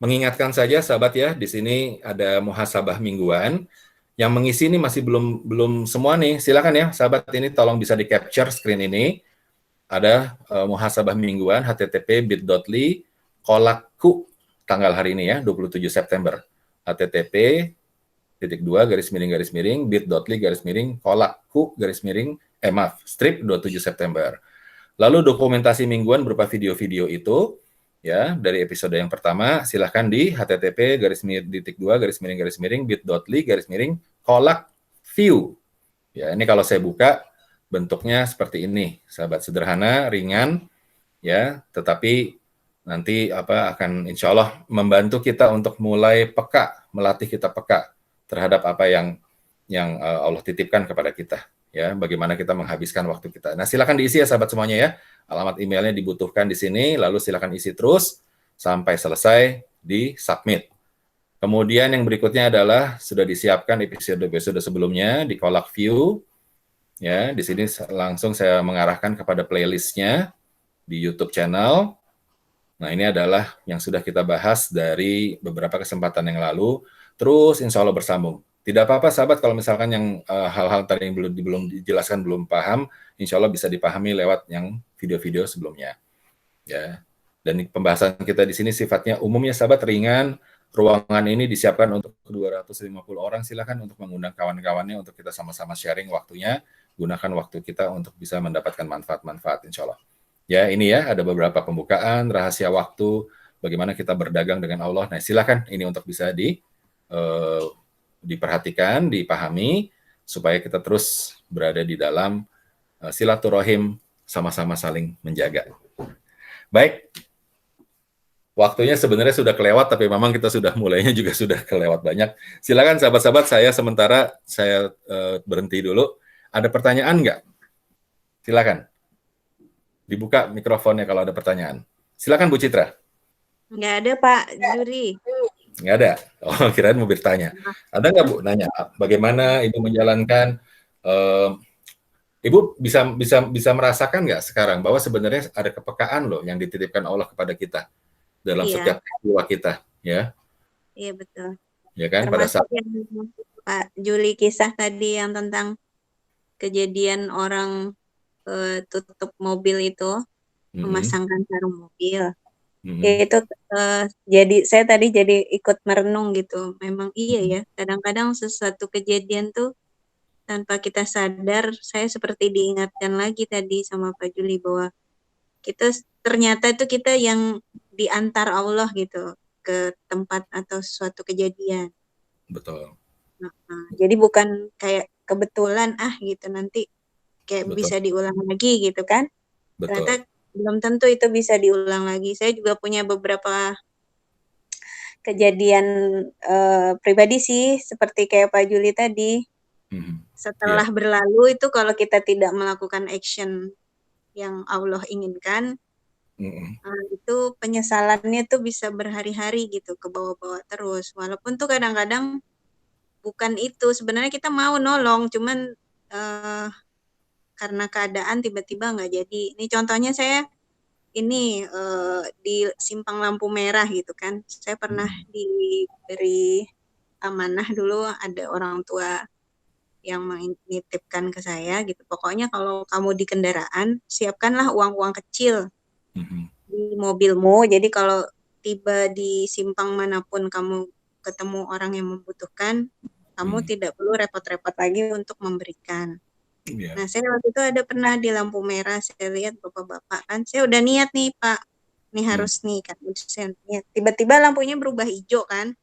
mengingatkan saja sahabat ya, di sini ada muhasabah mingguan. Yang mengisi ini masih belum semua nih. Silakan ya, sahabat ini tolong bisa di capture screen ini. Ada muhasabah mingguan http://bit.ly kolakku tanggal hari ini ya, 27 September. http://bit.ly kolakku strip 27 September. Lalu dokumentasi mingguan berupa video-video itu ya dari episode yang pertama silahkan di http://bit.ly kolak view. Ya, ini kalau saya buka bentuknya seperti ini, sahabat, sederhana, ringan, ya, tetapi nanti akan insya Allah membantu kita untuk mulai peka, melatih kita peka terhadap apa yang Allah titipkan kepada kita, ya, bagaimana kita menghabiskan waktu kita. Nah, silakan diisi ya sahabat semuanya ya. Alamat emailnya dibutuhkan di sini, lalu silakan isi terus sampai selesai di submit. Kemudian yang berikutnya adalah sudah disiapkan episode sebelumnya di kolak view. Ya, di sini langsung saya mengarahkan kepada playlistnya di YouTube channel. Nah, ini adalah yang sudah kita bahas dari beberapa kesempatan yang lalu. Terus insya Allah bersambung. Tidak apa-apa sahabat kalau misalkan yang hal-hal tadi yang belum dijelaskan, belum paham, insya Allah bisa dipahami lewat yang video-video sebelumnya. Ya. Dan pembahasan kita di sini sifatnya umumnya sahabat, ringan. Ruangan ini disiapkan untuk 250 orang. Silakan untuk mengundang kawan-kawannya untuk kita sama-sama sharing waktunya. Gunakan waktu kita untuk bisa mendapatkan manfaat-manfaat insya Allah. Ya, ini ya ada beberapa pembukaan, rahasia waktu, bagaimana kita berdagang dengan Allah. Nah, silakan ini untuk bisa diperhatikan, dipahami, supaya kita terus berada di dalam silaturahim, sama-sama saling menjaga. Baik, waktunya sebenarnya sudah kelewat, tapi memang kita sudah mulainya juga sudah kelewat banyak. Silakan sahabat-sahabat, sementara saya berhenti dulu. Ada pertanyaan nggak? Silakan. Dibuka mikrofonnya kalau ada pertanyaan. Silakan Bu Citra. Nggak ada Pak Juri. Nggak ada. Oh, kirain mau bertanya. Ada nggak Bu nanya bagaimana Ibu menjalankan? Ibu bisa merasakan nggak sekarang bahwa sebenarnya ada kepekaan loh yang dititipkan Allah kepada kita dalam setiap jiwa kita, ya? Iya betul. Ya kan, termasuk pada saat yang Pak Juli kisah tadi yang tentang kejadian orang tutup mobil itu, memasangkan sarung mobil. Itu jadi saya tadi jadi ikut merenung gitu. Memang iya ya, kadang-kadang sesuatu kejadian tuh tanpa kita sadar, saya seperti diingatkan lagi tadi sama Pak Juli bahwa kita ternyata itu kita yang diantar Allah gitu ke tempat atau suatu kejadian. Betul. Jadi bukan kayak kebetulan gitu nanti kayak Betul. bisa diulang lagi gitu kan. Betul. Ternyata belum tentu itu bisa diulang lagi. Saya juga punya beberapa kejadian pribadi sih, seperti kayak Pak Juli tadi. Setelah berlalu itu kalau kita tidak melakukan action yang Allah inginkan, itu penyesalannya tuh bisa berhari-hari gitu, ke bawah-bawah terus. Walaupun tuh kadang-kadang bukan itu, sebenarnya kita mau nolong, cuman karena keadaan tiba-tiba nggak jadi. Ini contohnya saya ini di simpang lampu merah gitu kan, saya pernah diberi amanah dulu, ada orang tua yang menitipkan ke saya gitu. Pokoknya kalau kamu di kendaraan, siapkanlah uang-uang kecil di mobilmu. Jadi kalau tiba di simpang manapun kamu ketemu orang yang membutuhkan, kamu tidak perlu repot-repot lagi untuk memberikan. Iya. Nah, saya waktu itu ada pernah di lampu merah, saya lihat bapak-bapak kan, saya udah niat nih Pak, nih harus nih kan, saya niat. Tiba-tiba lampunya berubah hijau kan,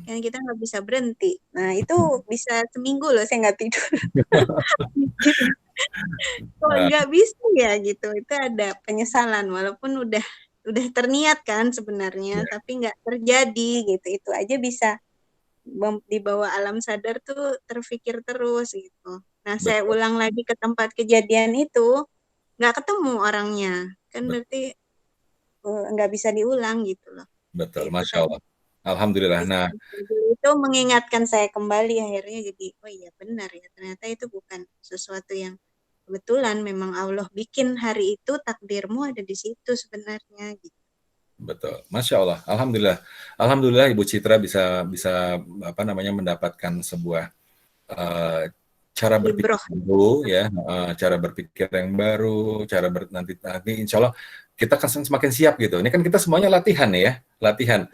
kan kita nggak bisa berhenti. Nah itu bisa seminggu loh saya nggak tidur. Kok nggak bisa ya gitu, itu ada penyesalan walaupun udah terniat kan sebenarnya, tapi nggak terjadi gitu. Itu aja bisa di bawah alam sadar tuh terpikir terus gitu. Nah saya ulang lagi ke tempat kejadian itu, nggak ketemu orangnya, kan berarti nggak bisa diulang gitu loh. Betul, Itu Masya Allah. Alhamdulillah. Nah, itu mengingatkan saya kembali akhirnya, jadi oh iya benar ya, ternyata itu bukan sesuatu yang kebetulan, memang Allah bikin hari itu, takdirmu ada di situ sebenarnya gitu. betul, Masya Allah. Alhamdulillah. Alhamdulillah Ibu Citra bisa apa namanya mendapatkan sebuah cara berpikir baru ya, cara berpikir yang baru, nanti insya Allah kita akan semakin siap gitu. Ini kan kita semuanya latihan ya, latihan.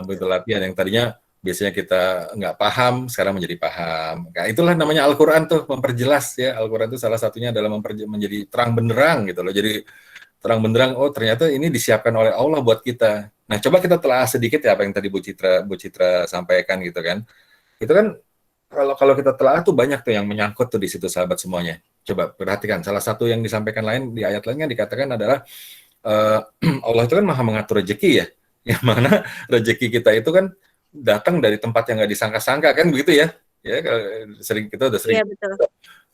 Betul, latihan yang tadinya biasanya kita nggak paham, sekarang menjadi paham. Nah, itulah namanya Al-Quran tuh, memperjelas ya. Al-Quran itu salah satunya adalah menjadi terang benderang gitu loh. Jadi terang benderang, oh ternyata ini disiapkan oleh Allah buat kita. Nah, coba kita telah sedikit ya apa yang tadi Bu Citra sampaikan gitu kan. Itu kan kalau kita telah tuh banyak tuh yang menyangkut tuh di situ sahabat semuanya. Coba perhatikan, salah satu yang disampaikan lain di ayat lainnya dikatakan adalah Allah itu kan maha mengatur rezeki ya. Yang mana rezeki kita itu kan datang dari tempat yang nggak disangka-sangka kan begitu ya. Ya kita udah sering. Iya, betul.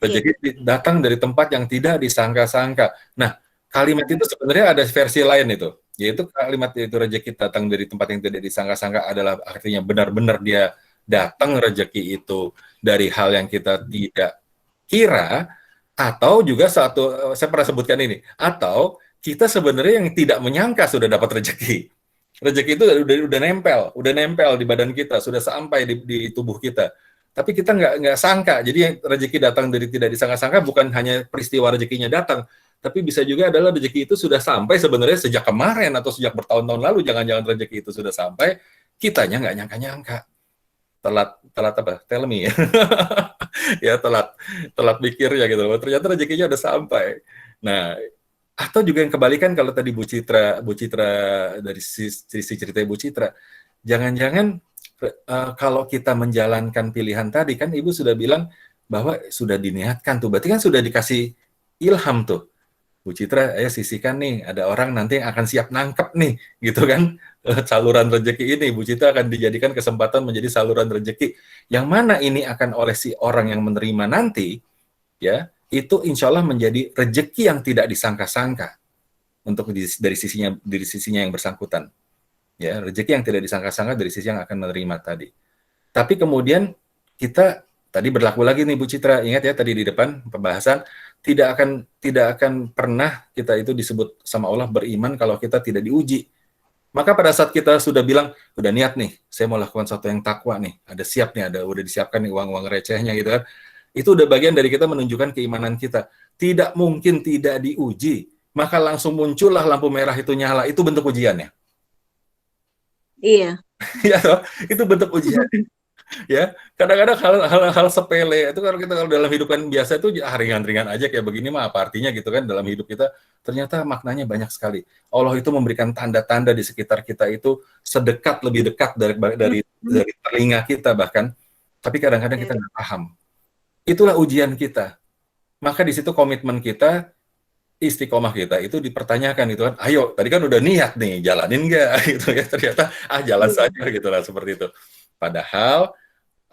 Rezeki datang dari tempat yang tidak disangka-sangka. Nah, kalimat itu sebenarnya ada versi lain itu. Yaitu kalimat itu rezeki datang dari tempat yang tidak disangka-sangka adalah artinya benar-benar dia datang rezeki itu dari hal yang kita tidak kira, atau juga saya pernah sebutkan ini, atau kita sebenarnya yang tidak menyangka sudah dapat rezeki. Rezeki itu udah nempel di badan kita, sudah sampai di tubuh kita. Tapi kita nggak sangka. Jadi rezeki datang dari tidak disangka-sangka bukan hanya peristiwa rezekinya datang, tapi bisa juga adalah rezeki itu sudah sampai sebenarnya sejak kemarin atau sejak bertahun-tahun lalu. Jangan-jangan rezeki itu sudah sampai, kitanya nggak nyangka-nyangka. Telat apa? Tell me ya. Ya telat mikir ya gitu. Ternyata rezekinya udah sampai. Nah, atau juga yang kebalikan kalau tadi Bu Citra dari sisi cerita Bu Citra, jangan-jangan kalau kita menjalankan pilihan tadi kan Ibu sudah bilang bahwa sudah diniatkan tuh, berarti kan sudah dikasih ilham tuh. Bu Citra, sisihkan nih, ada orang nanti yang akan siap nangkep nih, gitu kan, saluran rezeki ini. Bu Citra akan dijadikan kesempatan menjadi saluran rezeki. Yang mana ini akan oleh si orang yang menerima nanti, ya, itu insya Allah menjadi rezeki yang tidak disangka-sangka untuk dari sisinya yang bersangkutan. Ya, rezeki yang tidak disangka-sangka dari sisi yang akan menerima tadi. Tapi kemudian kita tadi berlaku lagi nih Bu Citra, ingat ya tadi di depan pembahasan tidak akan pernah kita itu disebut sama Allah beriman kalau kita tidak diuji. Maka pada saat kita sudah bilang, udah niat nih, saya mau lakukan sesuatu yang takwa nih, ada siap nih, udah disiapkan nih uang-uang recehnya gitu kan. Itu udah bagian dari kita menunjukkan keimanan kita. Tidak mungkin tidak diuji, maka langsung muncullah lampu merah itu nyala, itu bentuk ujiannya. Iya. Ya, itu bentuk ujian. Ya, kadang-kadang hal sepele itu kalau dalam hidup kan biasa itu ringan-ringan aja kayak begini mah apa artinya gitu kan dalam hidup kita, ternyata maknanya banyak sekali. Allah itu memberikan tanda-tanda di sekitar kita itu lebih dekat dari telinga kita bahkan, tapi kadang-kadang kita nggak paham. Itulah ujian kita. Maka di situ komitmen kita, istiqomah kita itu dipertanyakan gitu kan. Ayo, tadi kan udah niat nih, jalanin nggak gitu ya. Ternyata jalan saja gitu lah seperti itu. Padahal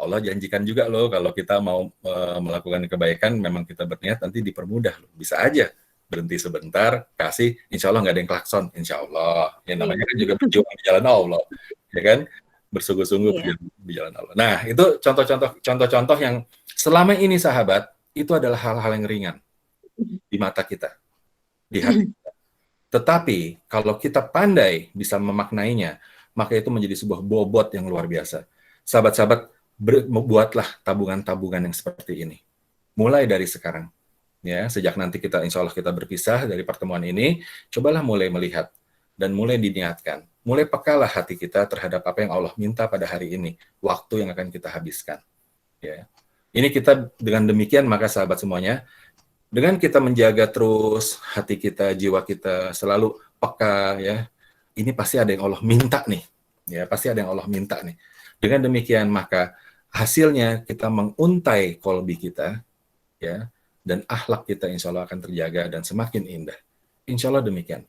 Allah janjikan juga loh kalau kita mau melakukan kebaikan, memang kita berniat nanti dipermudah loh. Bisa aja berhenti sebentar, kasih, insya Allah nggak ada yang klakson, insya Allah. Ya namanya kan juga berjuang di jalan Allah, ya kan? Bersungguh-sungguh di jalan Allah. Nah itu contoh-contoh yang selama ini sahabat itu adalah hal-hal yang ringan di mata kita, di hati kita. Tetapi kalau kita pandai bisa memaknainya, maka itu menjadi sebuah bobot yang luar biasa. Sahabat-sahabat, buatlah tabungan-tabungan yang seperti ini. Mulai dari sekarang. Ya, sejak nanti kita insya Allah kita berpisah dari pertemuan ini, cobalah mulai melihat dan mulai diniatkan. Mulai pekalah hati kita terhadap apa yang Allah minta pada hari ini, waktu yang akan kita habiskan. Ya. Ini kita dengan demikian, maka sahabat semuanya, dengan kita menjaga terus hati kita, jiwa kita selalu peka, ya, ini pasti ada yang Allah minta nih. Ya, pasti ada yang Allah minta nih. Dengan demikian, maka hasilnya kita menguntai kolbi kita, ya, dan akhlak kita insya Allah akan terjaga dan semakin indah. Insya Allah demikian.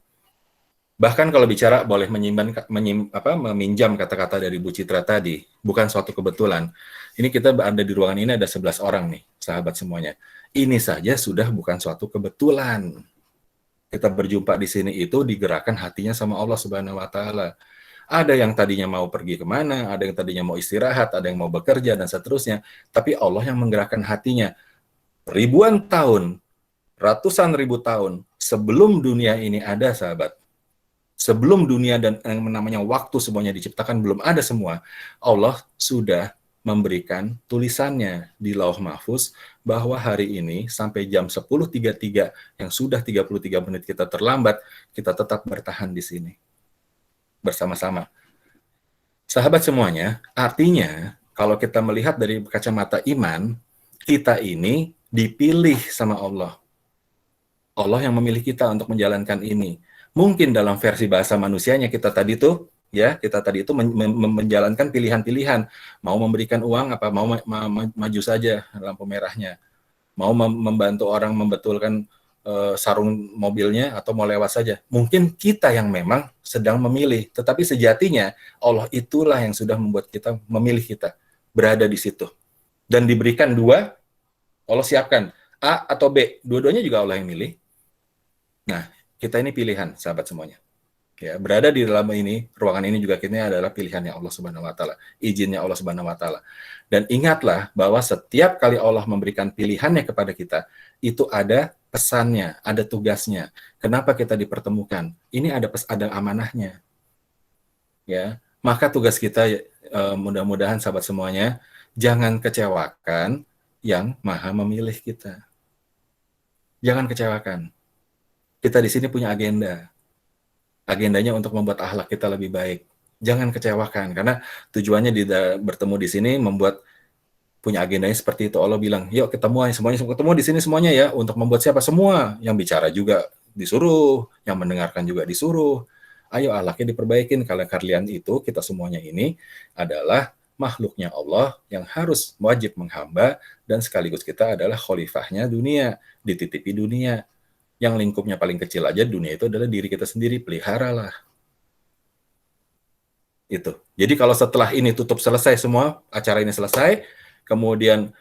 Bahkan kalau bicara boleh meminjam kata-kata dari Bu Citra tadi, bukan suatu kebetulan. Ini kita ada di ruangan ini ada 11 orang nih, sahabat semuanya. Ini saja sudah bukan suatu kebetulan. Kita berjumpa di sini itu digerakkan hatinya sama Allah Subhanahu wa Ta'ala. Ada yang tadinya mau pergi kemana, ada yang tadinya mau istirahat, ada yang mau bekerja, dan seterusnya. Tapi Allah yang menggerakkan hatinya. Ribuan tahun, ratusan ribu tahun sebelum dunia ini ada, sahabat. Sebelum dunia dan yang namanya waktu semuanya diciptakan, belum ada semua. Allah sudah memberikan tulisannya di Lauh Mahfuz bahwa hari ini sampai jam 10.33 yang sudah 33 menit kita terlambat, kita tetap bertahan di sini bersama-sama. Sahabat semuanya, artinya kalau kita melihat dari kacamata iman, kita ini dipilih sama Allah. Allah yang memilih kita untuk menjalankan ini. Mungkin dalam versi bahasa manusianya kita tadi itu menjalankan pilihan-pilihan, mau memberikan uang apa mau maju saja lampu merahnya, mau membantu orang membetulkan sarung mobilnya atau mau lewat saja. Mungkin kita yang memang sedang memilih, tetapi sejatinya Allah itulah yang sudah membuat kita memilih kita berada di situ dan diberikan dua, Allah siapkan A atau B, dua-duanya juga Allah yang milih. Nah, kita ini pilihan, sahabat semuanya. Ya, berada di dalam ini, ruangan ini juga kita adalah pilihannya Allah Subhanahu wa Ta'ala, izinnya Allah Subhanahu wa Ta'ala. Dan ingatlah bahwa setiap kali Allah memberikan pilihannya kepada kita, itu ada pesannya, ada tugasnya. Kenapa kita dipertemukan? Ini ada amanahnya. Ya, maka tugas kita mudah-mudahan sahabat semuanya jangan kecewakan yang Maha memilih kita. Jangan kecewakan. Kita di sini punya agenda. Agendanya untuk membuat akhlak kita lebih baik. Jangan kecewakan, karena tujuannya bertemu di sini membuat punya agendanya seperti itu. Allah bilang, yuk ketemu di sini semuanya ya, untuk membuat siapa? Semua. Yang bicara juga disuruh, yang mendengarkan juga disuruh. Ayo akhlaknya diperbaikin, kalau kalian itu, kita semuanya ini adalah makhluknya Allah yang harus wajib menghamba, dan sekaligus kita adalah khalifahnya dunia, dititipi dunia. Yang lingkupnya paling kecil aja dunia itu adalah diri kita sendiri, peliharalah. Itu. Jadi kalau setelah ini tutup selesai semua, acara ini selesai, kemudian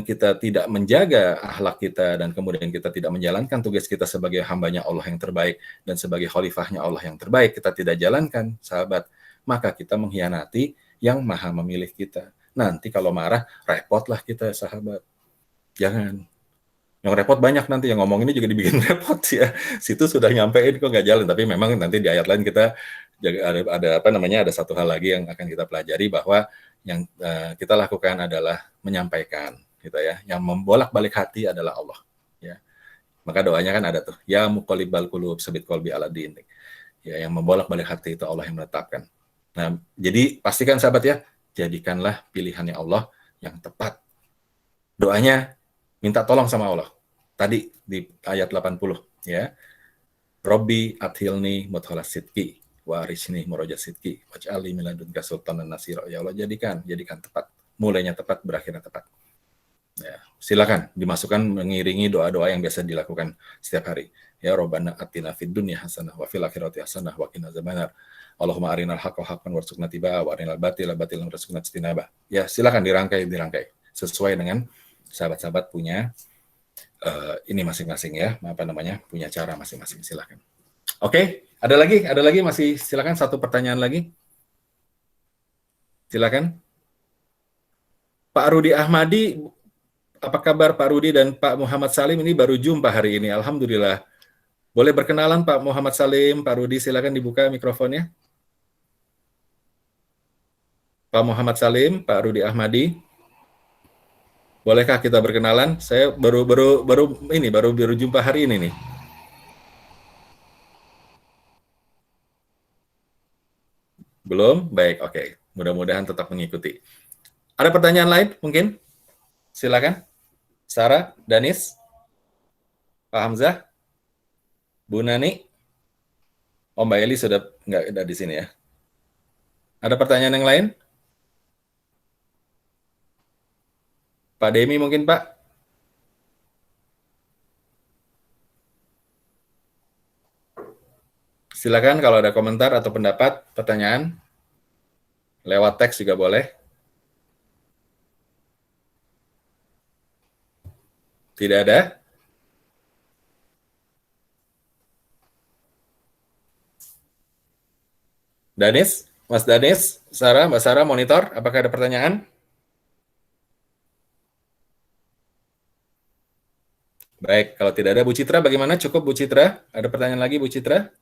kita tidak menjaga akhlak kita dan kemudian kita tidak menjalankan tugas kita sebagai hambanya Allah yang terbaik dan sebagai khalifahnya Allah yang terbaik, kita tidak jalankan, sahabat, maka kita mengkhianati yang Maha memilih kita. Nanti kalau marah, repotlah kita, sahabat. Jangan. Yang repot banyak nanti, yang ngomong ini juga dibikin repot ya. Situ sudah nyampein kok nggak jalan, tapi memang nanti di ayat lain kita ada satu hal lagi yang akan kita pelajari, bahwa yang kita lakukan adalah menyampaikan, gitu ya. Yang membolak-balik hati adalah Allah, ya. Maka doanya kan ada tuh, ya muqallibal qulub sabit qalbi ala dinik. Ya, yang membolak-balik hati itu Allah yang menetapkan. Nah, jadi pastikan sahabat ya, jadikanlah pilihannya Allah yang tepat. Doanya minta tolong sama Allah. Tadi di ayat 80 ya. Robbi athilni mudkhala sidqi wa arisni muraja sidqi waj'alni min ladunka sultanan nasira. Ya Allah, jadikan tepat. Mulainya tepat, berakhirnya tepat. Ya, silakan dimasukkan mengiringi doa-doa yang biasa dilakukan setiap hari. Ya Rabbana atina fid dunya hasanah wa fil akhirati hasanah wa qina azabannar. Allahumma arinal haqqa haqqan warzuqna tibaa wa arinal batila batilan warzuqna ijtinabah. Ya, silakan dirangkai sesuai dengan sahabat-sahabat punya ini masing-masing ya, punya cara masing-masing. Silakan. Oke, ada lagi masih, silakan satu pertanyaan lagi. Silakan. Pak Rudi Ahmadi, apa kabar Pak Rudi dan Pak Muhammad Salim? Ini baru jumpa hari ini, alhamdulillah. Boleh berkenalan Pak Muhammad Salim, Pak Rudi, silakan dibuka mikrofonnya. Pak Muhammad Salim, Pak Rudi Ahmadi. Bolehkah kita berkenalan? Saya baru jumpa hari ini nih. Belum? Baik, oke. Mudah-mudahan tetap mengikuti. Ada pertanyaan lain mungkin? Silakan. Sarah, Danis, Pak Hamzah, Bu Nani. Oh, Mbak Eli sudah nggak ada di sini ya. Ada pertanyaan yang lain? Pak Demi mungkin, Pak? Silakan kalau ada komentar atau pendapat, pertanyaan. Lewat teks juga boleh. Tidak ada? Danis, Mas Danis, Sarah, Mbak Sarah, monitor, apakah ada pertanyaan? Baik, kalau tidak ada, Bu Citra bagaimana? Cukup Bu Citra? Ada pertanyaan lagi Bu Citra?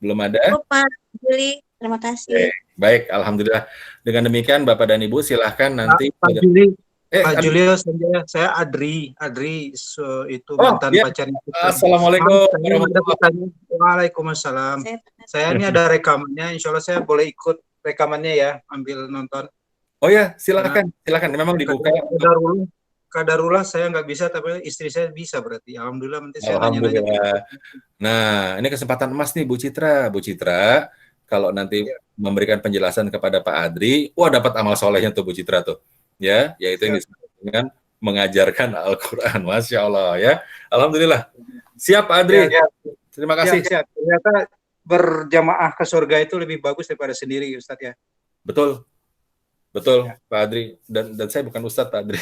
Belum ada? Cukup, Pak Juli, terima kasih. Baik, alhamdulillah. Dengan demikian Bapak dan Ibu silahkan nanti. Pak Juli, Pak Julius, saya Adri itu mantan pacarnya. Assalamualaikum. Waalaikumsalam. Saya ini ada rekamannya, insya Allah saya boleh ikut rekamannya ya, ambil nonton. Oh ya, silakan. Memang dibuka. Kadarullah saya nggak bisa, tapi istri saya bisa berarti. Alhamdulillah, nanti saya nanya-nanya. Nah, ini kesempatan emas nih Bu Citra. Bu Citra, kalau nanti memberikan penjelasan kepada Pak Adri, dapat amal solehnya tuh Bu Citra tuh. Ya, yaitu yang disebut dengan mengajarkan Al-Quran. Masya Allah ya. Alhamdulillah. Siap Pak Adri. Ya. Terima kasih. Ya. Ternyata berjamaah ke surga itu lebih bagus daripada sendiri Ustadz ya. Betul ya. Pak Adri. Dan saya bukan Ustadz Pak Adri.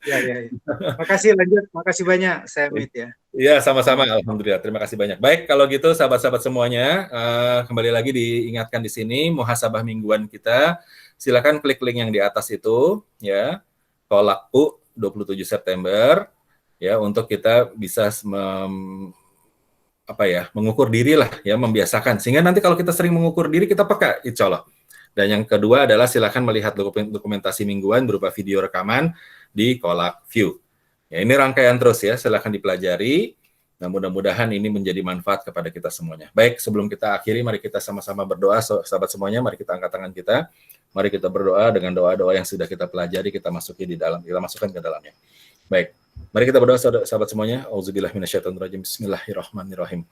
Ya. Makasih, lanjut. Makasih banyak saya Mit ya. Iya, sama-sama. Alhamdulillah. Terima kasih banyak. Baik, kalau gitu sahabat-sahabat semuanya, kembali lagi diingatkan di sini muhasabah mingguan kita. Silakan klik link yang di atas itu ya. Kolakku 27 September ya, untuk kita bisa mengukur diri lah ya, membiasakan sehingga nanti kalau kita sering mengukur diri kita peka insyaallah. Dan yang kedua adalah silakan melihat dokumentasi mingguan berupa video rekaman di Kolak View. Ya, ini rangkaian terus ya, silakan dipelajari. Nah, mudah-mudahan ini menjadi manfaat kepada kita semuanya. Baik, sebelum kita akhiri, mari kita sama-sama berdoa, sahabat semuanya. Mari kita angkat tangan kita. Mari kita berdoa dengan doa-doa yang sudah kita pelajari, kita masukkan ke dalamnya. Baik, mari kita berdoa sahabat semuanya. Auzubillahi minasyaitonirrajim. Bismillahirrahmanirrahim.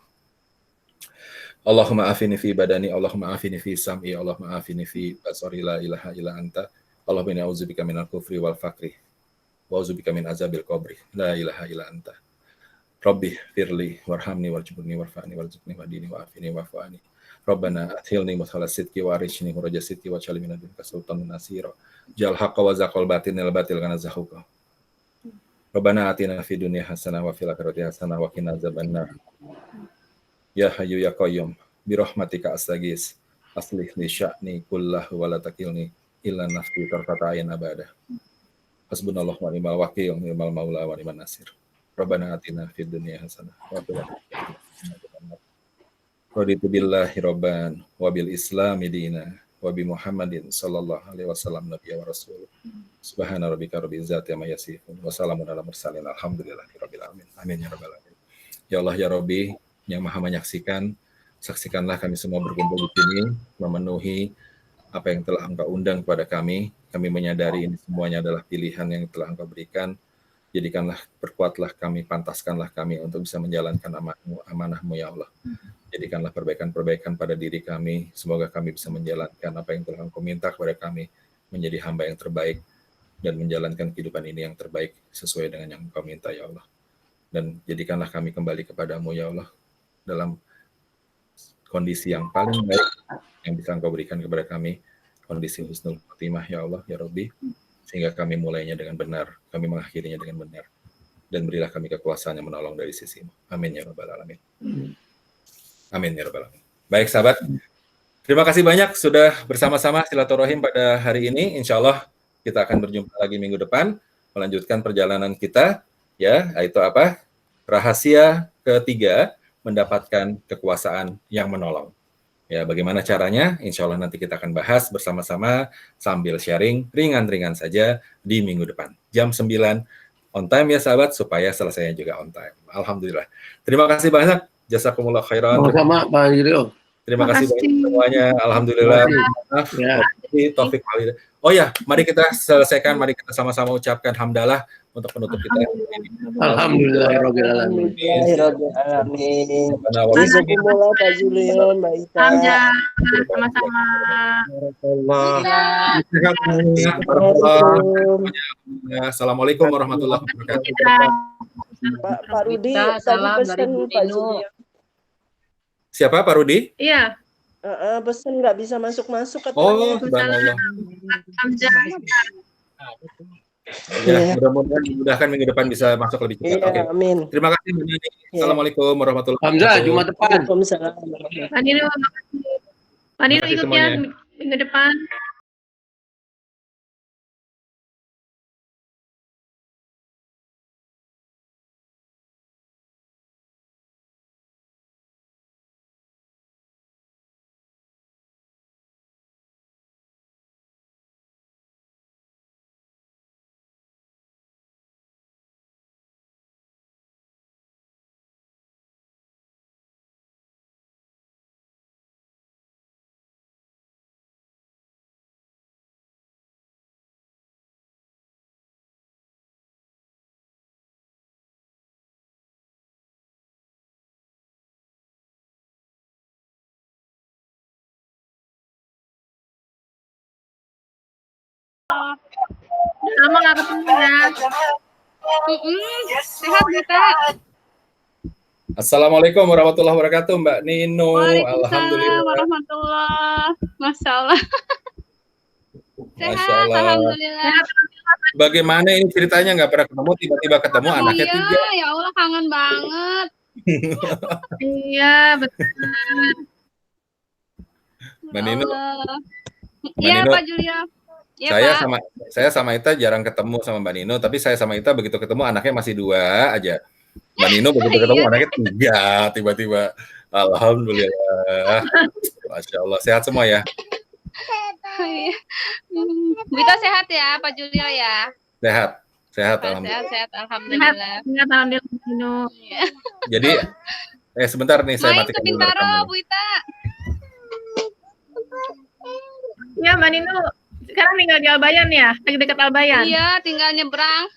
Allahumma afini fi badani, Allahumma afini fi sam'i, Allahumma afini fi basari, la ilaha illa anta. Allahumma inni a'udzubika minal kufri wal fakri wa a'udzubika min azabil qabri. La ilaha illa anta. Rabbi firli warhamni warjubni warfa'ni warzuqni wadini wa'afini wa'fu'ani. Rabbana athilni muthala sidqi wa arishni huraja sidqi wa ja'alni min ladunka sultanan nasira. Ja'al haqqa wa zaqal batinil batil kana zahuqa. Rabbana atina fid dunya hasanah wa fil akhirati hasanah wa qina adzabannar. Ya Hayyu ya Qayyum bi rahmatika astaghits aslih li sya'ni kullahu wa la takilni illa nafsi tarfata ayn abada. Hasbunallahu wa ni'mal wakil, ni'mal maula wa ni'man nasir. Rabbana atina fid dunya hasanah wa fil akhirati hasanah. Raditu billahi rabban wa bil islami dina wa bi Muhammadin sallallahu alaihi wasallam nabiyya wa rasul. Subhana rabbika rabbil izzati amma yasifun wa salamun alal mursalin alhamdulillahi rabbil alamin. Amin ya rabbal alamin. Ya Allah ya Rabbi yang Maha menyaksikan, saksikanlah kami semua berkumpul di sini memenuhi apa yang telah Engkau undang kepada kami. Kami menyadari ini semuanya adalah pilihan yang telah Engkau berikan. Jadikanlah, perkuatlah kami, pantaskanlah kami untuk bisa menjalankan amanah-Mu ya Allah. Jadikanlah perbaikan-perbaikan pada diri kami. Semoga kami bisa menjalankan apa yang telah Engkau minta kepada kami, menjadi hamba yang terbaik dan menjalankan kehidupan ini yang terbaik sesuai dengan yang Engkau minta ya Allah. Dan jadikanlah kami kembali kepada-Mu ya Allah dalam kondisi yang paling baik yang bisa Engkau berikan kepada kami, kondisi husnul khotimah ya Allah ya Rabbi, sehingga kami mulainya dengan benar, kami mengakhirinya dengan benar, dan berilah kami kekuasaan yang menolong dari sisi-Mu. Amin ya rabbal alamin. Amin ya rabbal alamin. Baik sahabat, terima kasih banyak sudah bersama-sama silaturahim pada hari ini. Insya Allah kita akan berjumpa lagi minggu depan, melanjutkan perjalanan kita ya, yaitu apa? Rahasia ketiga mendapatkan kekuasaan yang menolong. Ya, bagaimana caranya? Insya Allah nanti kita akan bahas bersama-sama sambil sharing ringan-ringan saja di minggu depan. Jam 9 on time ya sahabat, supaya selesainya juga on time. Alhamdulillah. Terima kasih banyak. Jazakumullah khairan. Sama-sama Pak Julio. Terima kasih banyak semuanya. Alhamdulillah. Maaf, Ya. Taufik walhidayah. Oh ya, mari kita selesaikan, mari kita sama-sama ucapkan hamdalah untuk penutup kita. Alhamdulillahirrahmanirrahim. Alhamdulillahirrahmanirrahim. Alhamdulillah. Jazakumullah Pak Julio, Mbak Ita. Sama-sama. Allah. Assalamualaikum warahmatullahi wabarakatuh. Pak Rudi, tadi Salam dari pesen Bu Pak Nino. Julio. Siapa Pak Rudi? Iya, Pesen nggak bisa masuk-masuk Oh, katanya. subhanallah. Hamzah. Ya, mudah-mudahan minggu depan bisa masuk lebih cepat. Oke. Iya, amin. Terima kasih Bu Nini. Assalamualaikum warahmatullahi Hamzah, wabarakatuh. Jumat depan. Waalaikumsalam. Pak Nino, makasih. Pak Nino Terima kasih ikut ya semuanya. minggu depan. Lama nggak ketemu ya. Sehat kita. Assalamualaikum warahmatullahi wabarakatuh, Mbak Nino. Waalaikumsalam Alhamdulillah. warahmatullah. Masya Allah. Masya Allah. Alhamdulillah. Bagaimana ini ceritanya, nggak pernah ketemu, tiba-tiba ketemu anaknya 3. Ya Allah, kangen banget. Iya, betul. Mbak Nino, Iya, Nino, Pak Julio. Iya, saya sama Ita jarang ketemu sama Mbak Nino, tapi saya sama Ita begitu ketemu anaknya masih 2 aja. Mbak Nino begitu ketemu anaknya 3 tiba-tiba. Alhamdulillah. Masya Allah. Sehat semua ya? Wita sehat ya, Pak Julio ya. Sehat. Sehat, alhamdulillah. Sehat, alhamdulillah. Sehat, alhamdulillah. Jadi, sebentar nih saya Main matikan ke dulu Bintaro, rekamannya. Bu Ita. Ya, Mbak Nino. Sekarang tinggal di Albayan ya? Lagi dekat Albayan? Iya, tinggal nyebrang.